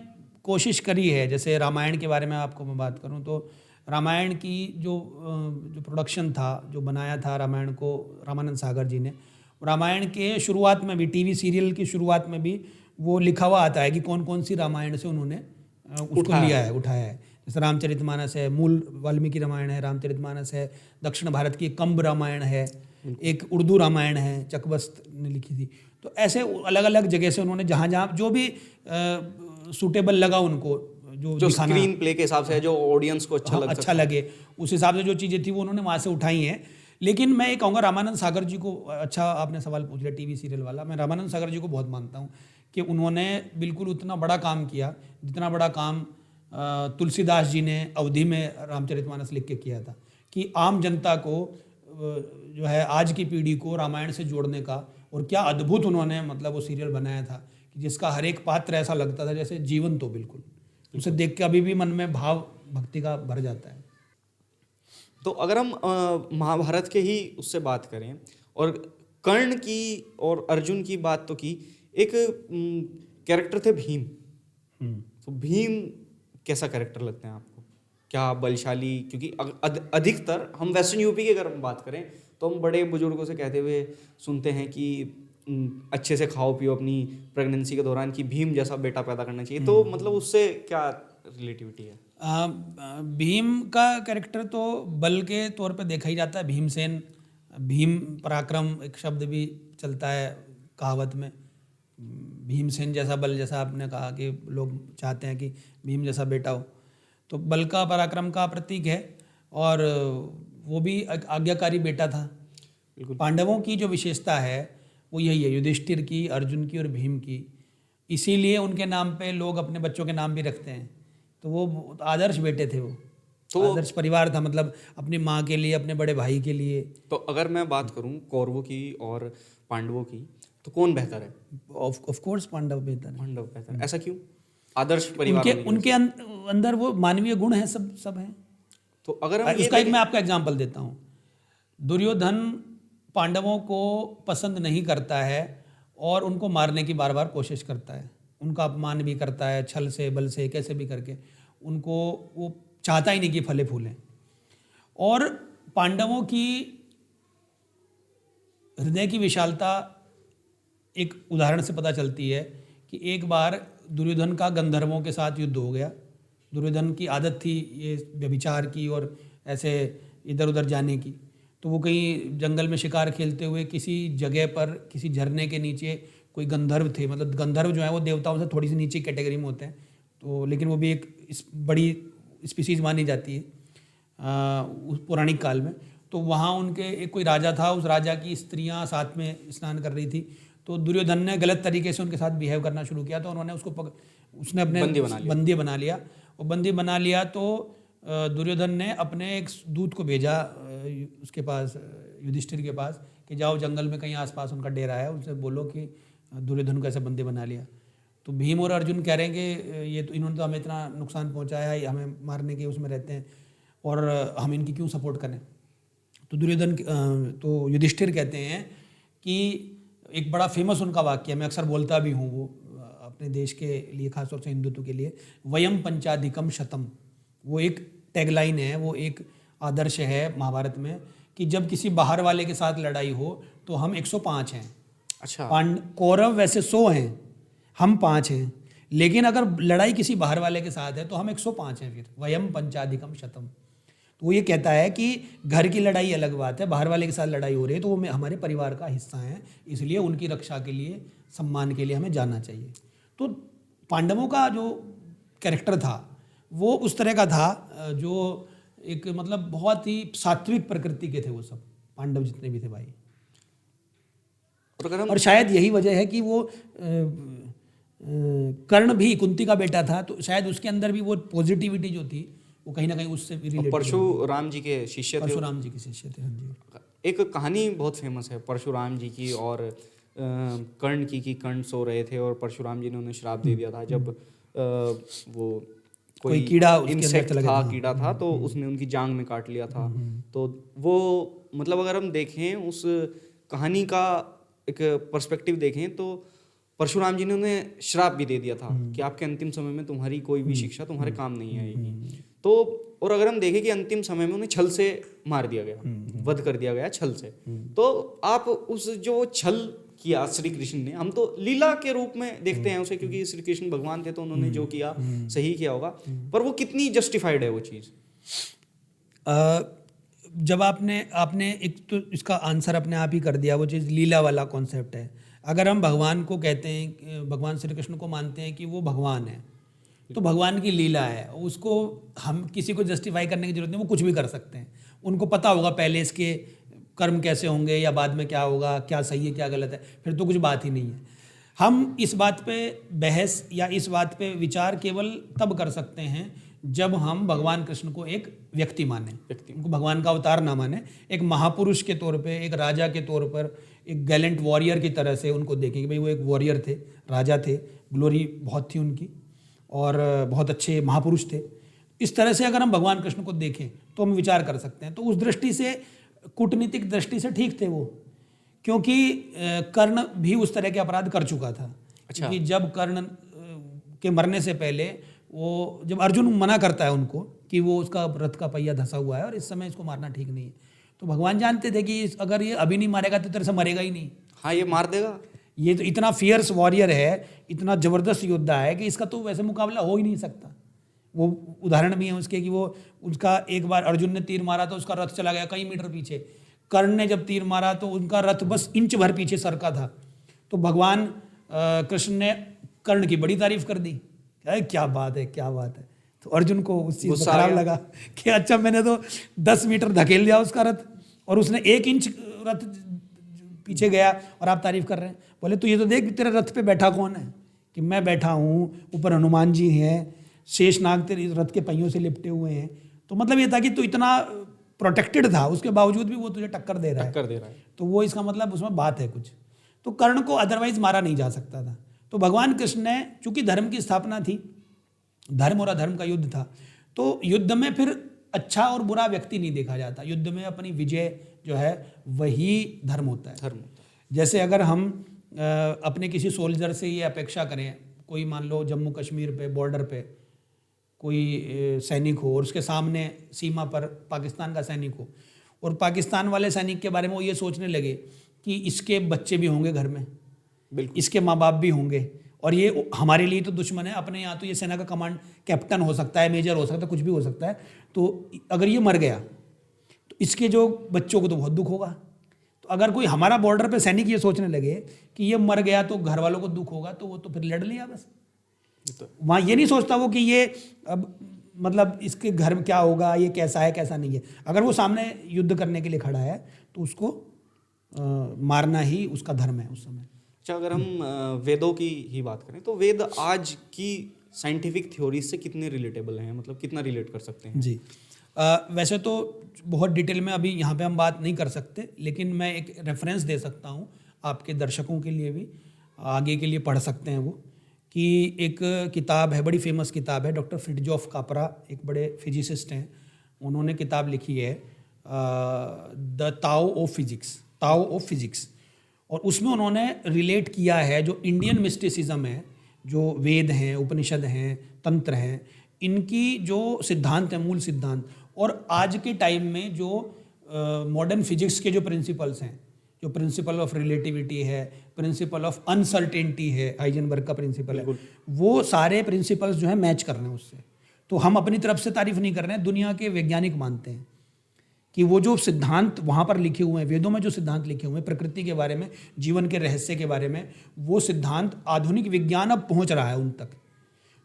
कोशिश करी है। जैसे रामायण के बारे में आपको मैं बात करूं तो रामायण की जो प्रोडक्शन था, जो बनाया था रामायण को रामानंद सागर जी ने, रामायण के शुरुआत में भी, टीवी सीरियल की शुरुआत में भी वो लिखा हुआ आता है कि कौन कौन सी रामायण से उन्होंने उसको लिया है, उठाया है। जैसे रामचरितमानस है, मूल वाल्मीकि रामायण है, रामचरितमानस है, दक्षिण भारत की कंब रामायण है, एक उर्दू रामायण है, चकबस्त ने लिखी थी। तो ऐसे अलग अलग जगह से उन्होंने जहाँ जहाँ जो भी सूटेबल लगा उनको, जो स्क्रीन प्ले के हिसाब से, जो ऑडियंस को अच्छा लगे, उस हिसाब से जो चीज़ें थी वो उन्होंने वहाँ से उठाई हैं। लेकिन मैं ये कहूँगा रामानंद सागर जी को, अच्छा आपने सवाल पूछ लिया टीवी सीरियल वाला, मैं रामानंद सागर जी को बहुत मानता हूँ कि उन्होंने बिल्कुल उतना बड़ा काम किया जितना बड़ा काम तुलसीदास जी ने अवधि में रामचरितमानस लिख के किया था, कि आम जनता को जो है आज की पीढ़ी को रामायण से जोड़ने का। और क्या अद्भुत उन्होंने मतलब वो सीरियल बनाया था कि जिसका हर एक पात्र ऐसा लगता था जैसे जीवन, तो बिल्कुल उसे देख के अभी भी मन में भाव भक्ति का भर जाता है। तो अगर हम महाभारत के ही उससे बात करें और कर्ण की और अर्जुन की बात तो की, एक कैरेक्टर थे भीम। तो भीम कैसा कैरेक्टर लगते हैं आपको? क्या बलशाली? क्योंकि अधिकतर हम वेस्टर्न यूपी की अगर हम बात करें तो हम बड़े बुजुर्गों से कहते हुए सुनते हैं कि अच्छे से खाओ पियो अपनी प्रेगनेंसी के दौरान, कि भीम जैसा बेटा पैदा करना चाहिए। तो मतलब उससे क्या रिलेटिविटी है? भीम का कैरेक्टर तो बल के तौर पे देखा ही जाता है। भीमसेन, भीम पराक्रम एक शब्द भी चलता है कहावत में। भीमसेन जैसा बल, जैसा आपने कहा कि लोग चाहते हैं कि भीम जैसा बेटा हो, तो बल का पराक्रम का प्रतीक है। और वो भी आज्ञाकारी बेटा था। बिल्कुल। पांडवों की जो विशेषता है वो यही है, युधिष्ठिर की, अर्जुन की और भीम की। इसीलिए उनके नाम पे लोग अपने बच्चों के नाम भी रखते हैं। तो वो आदर्श बेटे थे, वो तो आदर्श परिवार था, मतलब अपनी माँ के लिए, अपने बड़े भाई के लिए। तो अगर मैं बात करूं कौरवों की और पांडवों की, तो कौन बेहतर है? ऑफ कोर्स पांडव बेहतर है। पांडव बेहतर, ऐसा क्यों? आदर्श परिवार उनके अंदर वो मानवीय गुण है, सब है। तो अगर हम उसका एक मैं आपका एग्जांपल देता हूँ। दुर्योधन पांडवों को पसंद नहीं करता है और उनको मारने की बार बार कोशिश करता है, उनका अपमान भी करता है, छल से, बल से, कैसे भी करके उनको वो चाहता ही नहीं कि फले फूलें। और पांडवों की हृदय की विशालता एक उदाहरण से पता चलती है कि एक बार दुर्योधन का गंधर्वों के साथ युद्ध हो गया। दुर्योधन की आदत थी ये व्यभिचार की और ऐसे इधर उधर जाने की। तो वो कहीं जंगल में शिकार खेलते हुए किसी जगह पर, किसी झरने के नीचे कोई गंधर्व थे। मतलब गंधर्व जो है वो देवताओं से थोड़ी सी नीचे कैटेगरी में होते हैं, तो लेकिन वो भी एक बड़ी स्पीसीज मानी जाती है उस पौराणिक काल में। तो वहाँ उनके एक कोई राजा था, उस राजा की स्त्रियाँ साथ में स्नान कर रही थी। तो दुर्योधन ने गलत तरीके से उनके साथ बिहेव करना शुरू किया, तो उन्होंने उसने अपने बंदी बना लिया। और बंदी बना लिया तो दुर्योधन ने अपने एक दूत को भेजा उसके पास, युधिष्ठिर के पास, कि जाओ जंगल में कहीं आसपास उनका डेरा है, उनसे बोलो कि दुर्योधन को ऐसे बंदी बना लिया। तो भीम और अर्जुन कह रहे हैं कि ये तो इन्होंने तो हमें इतना नुकसान पहुंचाया है, हमें मारने के उसमें रहते हैं और हम इनकी क्यों सपोर्ट करें। तो युधिष्ठिर कहते हैं कि एक बड़ा फेमस उनका वाक्य मैं अक्सर बोलता भी हूँ, वो अपने देश के लिए, खासतौर से हिंदुत्व के लिए, वयम पंचाधिकम शतम। वो एक टैगलाइन है, वो एक आदर्श है महाभारत में कि जब किसी बाहर वाले के साथ लड़ाई हो तो हम 105 हैं। अच्छा। कौरव वैसे 100 हैं, हम 5 हैं, लेकिन अगर लड़ाई किसी बाहर वाले के साथ है तो हम 105 हैं। फिर वयम पंचाधिकम शतम। तो वो ये कहता है कि घर की लड़ाई अलग बात है, बाहर वाले के साथ लड़ाई हो रही है तो वो हमारे परिवार का हिस्सा है, इसलिए उनकी रक्षा के लिए, सम्मान के लिए हमें जाना चाहिए। तो पांडवों का जो कैरेक्टर था वो उस तरह का था जो एक मतलब बहुत ही सात्विक प्रकृति के थे वो सब पांडव जितने भी थे भाई। और शायद यही वजह है कि वो कर्ण भी कुंती का बेटा था, तो शायद उसके अंदर भी वो पॉजिटिविटी जो थी वो कहीं ना कहीं उससे रिलेटेड। परशुराम जी के शिष्य थे। परशुराम जी के शिष्य थे, हाँ जी। एक कहानी बहुत फेमस है परशुराम जी की और कर्ण की, कि कर्ण सो रहे थे और परशुराम जी ने उन्हें श्राप दे दिया था जब वो कोई कीड़ा उसके अंदर इंसेक्ट चला था, गया। कीड़ा था, तो उसने उनकी जांग में काट लिया था। तो वो मतलब अगर हम देखें उस कहानी का एक पर्सपेक्टिव देखें तो परशुराम जी ने उन्हें श्राप भी दे दिया था कि आपके अंतिम समय में तुम्हारी कोई भी शिक्षा तुम्हारे काम नहीं आएगी। तो और अगर हम देखें कि अंतिम समय में उन्हें छल से मार दिया गया, वध कर दिया गया छल से, तो आप उस जो छल किया श्री कृष्ण ने, हम तो लीला के रूप में देखते हैं उसे, क्योंकि श्री कृष्ण भगवान थे तो उन्होंने जो किया सही किया होगा, पर वो कितनी जस्टिफाइड है वो चीज़? जब आपने एक तो इसका आंसर अपने आप ही कर दिया, वो चीज़ लीला वाला कॉन्सेप्ट है। अगर हम भगवान को कहते हैं, भगवान श्री कृष्ण को मानते हैं कि वो भगवान है, तो भगवान की लीला है, उसको हम किसी को जस्टिफाई करने की जरूरत नहीं, वो कुछ भी कर सकते हैं। उनको पता होगा पहले इसके कर्म कैसे होंगे या बाद में क्या होगा, क्या सही है क्या गलत है, फिर तो कुछ बात ही नहीं है। हम इस बात पे बहस या इस बात पे विचार केवल तब कर सकते हैं जब हम भगवान कृष्ण को एक व्यक्ति माने, उनको भगवान का अवतार ना माने, एक महापुरुष के तौर पे, एक राजा के तौर पर, एक गैलेंट वॉरियर की तरह से उनको देखें कि भाई वो एक वॉरियर थे, राजा थे, ग्लोरी बहुत थी उनकी और बहुत अच्छे महापुरुष थे। इस तरह से अगर हम भगवान कृष्ण को देखें तो हम विचार कर सकते हैं। तो उस दृष्टि से, कूटनीतिक दृष्टि से ठीक थे वो, क्योंकि कर्ण भी उस तरह के अपराध कर चुका था। अच्छा। क्योंकि जब कर्ण के मरने से पहले वो, जब अर्जुन मना करता है उनको कि वो उसका रथ का पहिया धंसा हुआ है और इस समय इसको मारना ठीक नहीं है, तो भगवान जानते थे कि अगर ये अभी नहीं मारेगा तो तेरे से मरेगा ही नहीं। हाँ, ये मार देगा, ये तो इतना फियर्स वॉरियर है, इतना जबरदस्त योद्धा है कि इसका तो वैसे मुकाबला हो ही नहीं सकता। वो उदाहरण भी है उसके कि वो, उसका एक बार अर्जुन ने तीर मारा तो उसका रथ चला गया कई मीटर पीछे, कर्ण ने जब तीर मारा तो उनका रथ बस इंच भर पीछे सरका था। तो भगवान कृष्ण ने कर्ण की बड़ी तारीफ कर दी, क्या बात है क्या बात है। तो अर्जुन को उस चीज़ में खराब लगा कि अच्छा मैंने तो 10 मीटर धकेल दिया उसका रथ और उसने 1 इंच रथ पीछे गया और आप तारीफ कर रहे हैं। बोले तो ये तो देख तेरे रथ पे बैठा कौन है, कि मैं बैठा हूँ, ऊपर हनुमान जी हैं, शेषनाग तेरे रथ के पहियों से लिपटे हुए हैं। तो मतलब ये था कि तू इतना प्रोटेक्टेड था, उसके बावजूद भी वो तुझे टक्कर दे रहा है। तो वो इसका मतलब उसमें बात है कुछ। तो कर्ण को अदरवाइज मारा नहीं जा सकता था। तो भगवान कृष्ण ने, चूंकि धर्म की स्थापना थी, धर्म और अधर्म का युद्ध था, तो युद्ध में फिर अच्छा और बुरा व्यक्ति नहीं देखा जाता। युद्ध में अपनी विजय जो है वही धर्म होता है। जैसे अगर हम अपने किसी सोल्जर से ये अपेक्षा करें, कोई मान लो जम्मू कश्मीर पे बॉर्डर पे कोई सैनिक हो और उसके सामने सीमा पर पाकिस्तान का सैनिक हो, और पाकिस्तान वाले सैनिक के बारे में वो ये सोचने लगे कि इसके बच्चे भी होंगे घर में, इसके माँ बाप भी होंगे और ये हमारे लिए तो दुश्मन है, अपने यहाँ तो ये सेना का कमांड कैप्टन हो सकता है, मेजर हो सकता है, कुछ भी हो सकता है, तो अगर ये मर गया तो इसके जो बच्चों को तो बहुत दुख होगा। तो अगर कोई हमारा बॉर्डर पे सैनिक ये सोचने लगे कि ये मर गया तो घर वालों को दुख होगा, तो वो तो फिर लड़ लिया बस। वहाँ ये नहीं सोचता वो कि ये अब मतलब इसके घर में क्या होगा, ये कैसा है कैसा नहीं है। अगर वो सामने युद्ध करने के लिए खड़ा है तो उसको मारना ही उसका धर्म है उस समय। अच्छा, अगर हम वेदों की ही बात करें तो वेद आज की साइंटिफिक थ्योरी से कितने रिलेटेबल हैं, मतलब कितना रिलेट कर सकते हैं? जी, वैसे तो बहुत डिटेल में अभी यहाँ पे हम बात नहीं कर सकते, लेकिन मैं एक रेफरेंस दे सकता हूँ आपके दर्शकों के लिए भी, आगे के लिए पढ़ सकते हैं वो, कि एक किताब है, बड़ी फेमस किताब है, डॉक्टर फ्रिटजॉफ कापरा एक बड़े फिजिसिस्ट हैं, उन्होंने किताब लिखी है द ताओ ऑफ फिजिक्स, और उसमें उन्होंने रिलेट किया है जो इंडियन मिस्टिसिज्म है, जो वेद हैं, उपनिषद हैं, तंत्र हैं, इनकी जो सिद्धांत है, मूल सिद्धांत, और आज के टाइम में जो मॉडर्न फिजिक्स के जो प्रिंसिपल्स हैं, जो प्रिंसिपल ऑफ रिलेटिविटी है, प्रिंसिपल ऑफ अनसर्टेनिटी है, हाइजेनबर्ग का प्रिंसिपल है, वो सारे प्रिंसिपल्स जो है मैच कर रहे हैं उससे। तो हम अपनी तरफ से तारीफ नहीं कर रहे हैं, दुनिया के वैज्ञानिक मानते हैं कि वो जो सिद्धांत वहाँ पर लिखे हुए हैं, वेदों में जो सिद्धांत लिखे हुए हैं प्रकृति के बारे में, जीवन के रहस्य के बारे में, वो सिद्धांत आधुनिक विज्ञान अब पहुँच रहा है उन तक।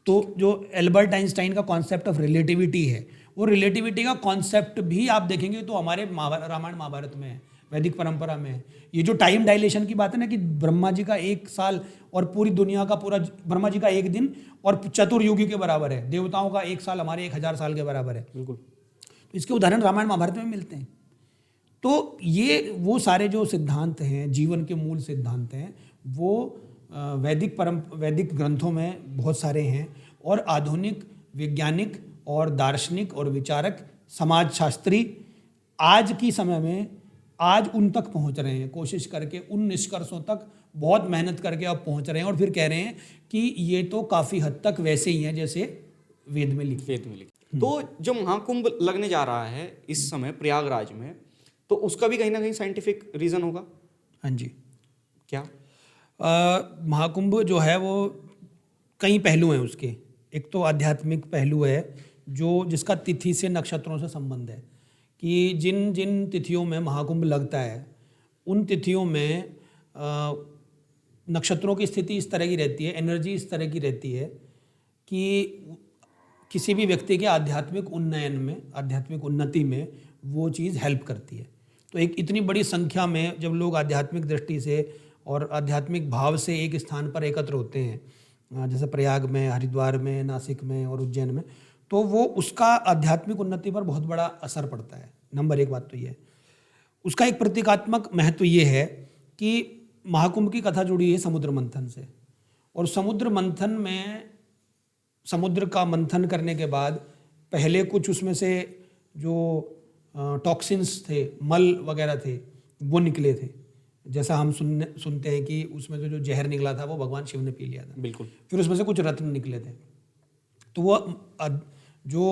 तो जो एल्बर्ट आइंस्टाइन का कॉन्सेप्ट ऑफ रिलेटिविटी है, वो रिलेटिविटी का कॉन्सेप्ट भी आप देखेंगे तो हमारे रामायण महाभारत में है, वैदिक परंपरा में है। ये जो टाइम डायलेशन की बात है ना, कि ब्रह्मा जी का 1 साल और पूरी दुनिया का पूरा, ब्रह्मा जी का 1 दिन और चतुर्युगी के बराबर है, देवताओं का 1 साल हमारे 1000 साल के बराबर है। बिल्कुल। तो इसके उदाहरण रामायण महाभारत में मिलते हैं। तो ये वो सारे जो सिद्धांत हैं, जीवन के मूल सिद्धांत हैं, वो वैदिक ग्रंथों में बहुत सारे हैं, और आधुनिक वैज्ञानिक और दार्शनिक और विचारक, समाजशास्त्री आज की समय में आज उन तक पहुंच रहे हैं, कोशिश करके उन निष्कर्षों तक बहुत मेहनत करके अब पहुंच रहे हैं और फिर कह रहे हैं कि ये तो काफ़ी हद तक वैसे ही हैं जैसे वेद में लिखे। तो जो महाकुंभ लगने जा रहा है इस समय प्रयागराज में, तो उसका भी कहीं ना कहीं साइंटिफिक रीज़न होगा। हाँ जी। क्या? महाकुंभ जो है वो कई पहलू हैं उसके। एक तो आध्यात्मिक पहलू है जो जिसका तिथि से नक्षत्रों से संबंध है कि जिन जिन तिथियों में महाकुंभ लगता है उन तिथियों में नक्षत्रों की स्थिति इस तरह की रहती है, एनर्जी इस तरह की रहती है कि किसी भी व्यक्ति के आध्यात्मिक उन्नयन में, आध्यात्मिक उन्नति में वो चीज़ हेल्प करती है। तो एक इतनी बड़ी संख्या में जब लोग आध्यात्मिक दृष्टि से और आध्यात्मिक भाव से एक स्थान पर एकत्र होते हैं, जैसे प्रयाग में, हरिद्वार में, नासिक में और उज्जैन में, तो वो उसका आध्यात्मिक उन्नति पर बहुत बड़ा असर पड़ता है। नंबर एक बात तो ये है। उसका एक प्रतीकात्मक महत्व ये है कि महाकुंभ की कथा जुड़ी है समुद्र मंथन से, और समुद्र मंथन में समुद्र का मंथन करने के बाद पहले कुछ उसमें से जो टॉक्सिन्स थे, मल वगैरह थे, वो निकले थे। जैसा हम सुनते हैं कि उसमें से जो जहर निकला था वो भगवान शिव ने पी लिया था। बिल्कुल। फिर उसमें से कुछ रत्न निकले थे। तो वो जो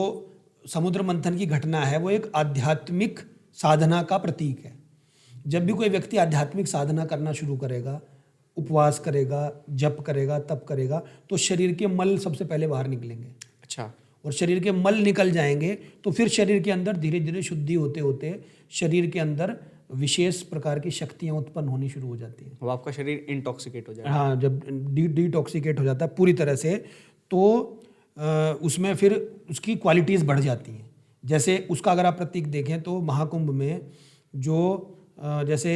समुद्र मंथन की घटना है वो एक आध्यात्मिक साधना का प्रतीक है। जब भी कोई व्यक्ति आध्यात्मिक साधना करना शुरू करेगा, उपवास करेगा, जप करेगा, तप करेगा, तो शरीर के मल सबसे पहले बाहर निकलेंगे। अच्छा। और शरीर के मल निकल जाएंगे तो फिर शरीर के अंदर धीरे धीरे शुद्धि होते होते शरीर के अंदर विशेष प्रकार की शक्तियाँ उत्पन्न होनी शुरू हो जाती हैं। अब आपका शरीर इंटॉक्सिकेट हो जाएगा। हाँ, जब डिटॉक्सिकेट हो जाता है पूरी तरह से, तो उसमें फिर उसकी क्वालिटीज़ बढ़ जाती हैं। जैसे उसका अगर आप प्रतीक देखें तो महाकुंभ में जो जैसे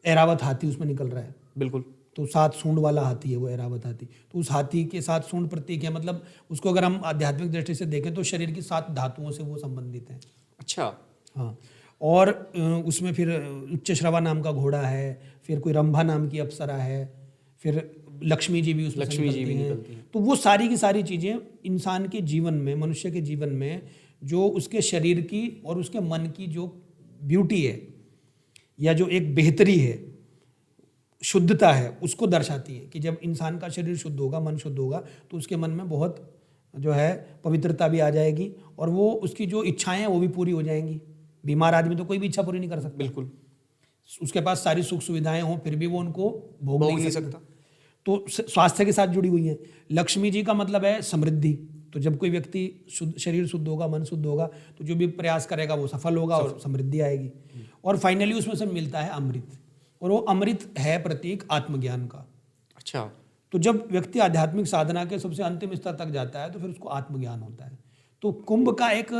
ऐरावत हाथी उसमें निकल रहा है। बिल्कुल। तो 7 सूंड वाला हाथी है वो ऐरावत हाथी। तो उस हाथी के 7 सूंड प्रतीक है, मतलब उसको अगर हम आध्यात्मिक दृष्टि से देखें तो शरीर की 7 धातुओं से वो संबंधित हैं। अच्छा। हाँ, और उसमें फिर उच्च श्रवा नाम का घोड़ा है, फिर कोई रंभा नाम की अप्सरा है, फिर लक्ष्मी जी भी उसमें लक्ष्मी जी भी निकलती निकलती हैं। तो वो सारी की सारी चीज़ें इंसान के जीवन में, मनुष्य के जीवन में जो उसके शरीर की और उसके मन की जो ब्यूटी है या जो एक बेहतरी है, शुद्धता है, उसको दर्शाती है कि जब इंसान का शरीर शुद्ध होगा, मन शुद्ध होगा, तो उसके मन में बहुत जो है पवित्रता भी आ जाएगी और वो उसकी जो इच्छाएं हैं वो भी पूरी हो जाएंगी। बीमार आदमी तो कोई भी इच्छा पूरी नहीं कर सकता। बिल्कुल। उसके पास सारी सुख सुविधाएं हों फिर भी वो उनको भोग नहीं सकता। तो स्वास्थ्य के साथ जुड़ी हुई हैं। लक्ष्मी जी का मतलब है समृद्धि। तो जब कोई व्यक्ति शुद्ध, शरीर शुद्ध होगा, मन शुद्ध होगा, तो जो भी प्रयास करेगा वो सफल होगा और समृद्धि आएगी। और फाइनली उसमें से मिलता है अमृत, और वो अमृत है प्रतीक आत्मज्ञान का। अच्छा। तो जब व्यक्ति आध्यात्मिक साधना के सबसे अंतिम स्तर तक जाता है तो फिर उसको आत्मज्ञान होता है। तो कुंभ का एक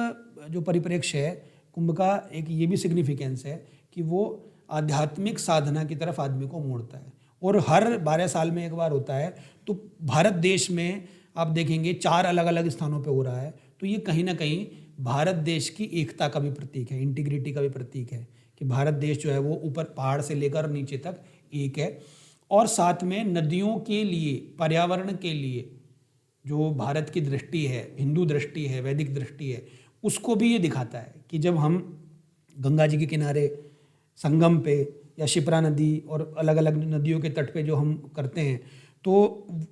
जो परिप्रेक्ष्य है, कुंभ का एक ये भी सिग्निफिकेंस है कि वो आध्यात्मिक साधना की तरफ आदमी को मोड़ता है, और हर 12 साल में एक बार होता है। तो भारत देश में आप देखेंगे 4 अलग अलग स्थानों पे हो रहा है। तो ये कहीं ना कहीं भारत देश की एकता का भी प्रतीक है, इंटीग्रिटी का भी प्रतीक है कि भारत देश जो है वो ऊपर पहाड़ से लेकर नीचे तक एक है। और साथ में नदियों के लिए, पर्यावरण के लिए जो भारत की दृष्टि है, हिंदू दृष्टि है, वैदिक दृष्टि है, उसको भी ये दिखाता है कि जब हम गंगा जी के किनारे संगम पे या शिप्रा नदी और अलग अलग नदियों के तट पे जो हम करते हैं, तो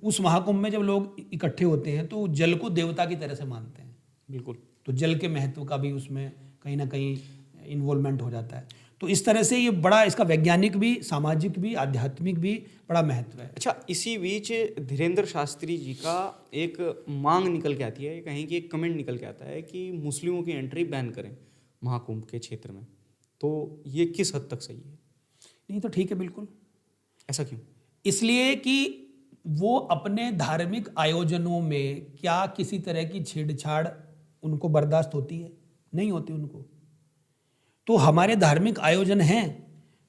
उस महाकुंभ में जब लोग इकट्ठे होते हैं तो जल को देवता की तरह से मानते हैं। बिल्कुल। तो जल के महत्व का भी उसमें कहीं ना कहीं इन्वॉल्वमेंट हो जाता है। तो इस तरह से ये बड़ा, इसका वैज्ञानिक भी, सामाजिक भी, आध्यात्मिक भी बड़ा महत्व है। अच्छा, इसी बीच धीरेन्द्र शास्त्री जी का एक मांग निकल के आती है, कहीं कि एक कमेंट निकल के आता है कि मुस्लिमों की एंट्री बैन करें महाकुंभ के क्षेत्र में। तो ये किस हद तक सही है? नहीं तो ठीक है, बिल्कुल। ऐसा क्यों? इसलिए कि वो अपने धार्मिक आयोजनों में क्या किसी तरह की छेड़छाड़ उनको बर्दाश्त होती है? नहीं होती उनको। तो हमारे धार्मिक आयोजन हैं,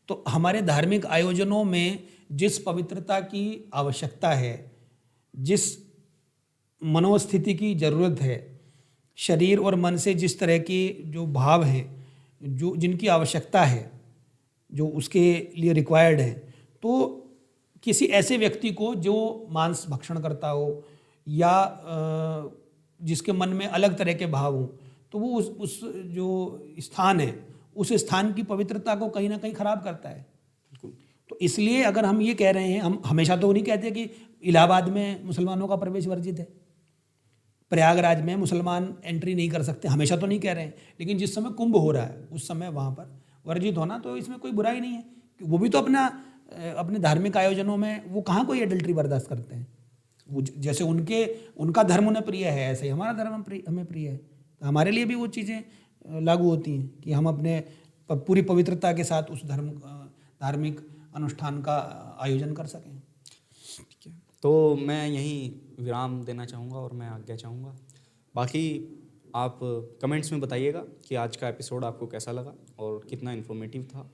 तो हमारे धार्मिक आयोजनों में जिस पवित्रता की आवश्यकता है, जिस मनोस्थिति की ज़रूरत है, शरीर और मन से जिस तरह की जो भाव हैं, जो जिनकी आवश्यकता है, जो उसके लिए रिक्वायर्ड है, तो किसी ऐसे व्यक्ति को जो मांस भक्षण करता हो या जिसके मन में अलग तरह के भाव हों, तो वो उस जो स्थान है उस स्थान की पवित्रता को कहीं ना कहीं खराब करता है। तो इसलिए अगर हम ये कह रहे हैं, हम हमेशा तो नहीं कहते कि इलाहाबाद में मुसलमानों का प्रवेश वर्जित है, प्रयागराज में मुसलमान एंट्री नहीं कर सकते, हमेशा तो नहीं कह रहे हैं, लेकिन जिस समय कुंभ हो रहा है उस समय वहाँ पर वर्जित होना, तो इसमें कोई बुराई नहीं है। वो भी तो अपने धार्मिक आयोजनों में वो कहाँ कोई एडल्ट्री बर्दाश्त करते हैं। वो जैसे उनका धर्म उन्हें प्रिय है, ऐसे ही हमारा धर्म हमें प्रिय है। तो हमारे लिए भी वो चीज़ें लागू होती हैं कि हम अपने पूरी पवित्रता के साथ उस धार्मिक अनुष्ठान का आयोजन कर सकें। ठीक है, तो मैं यहीं विराम देना चाहूँगा और मैं आज्ञा चाहूँगा। बाकी आप कमेंट्स में बताइएगा कि आज का एपिसोड आपको कैसा लगा और कितना इन्फॉर्मेटिव था।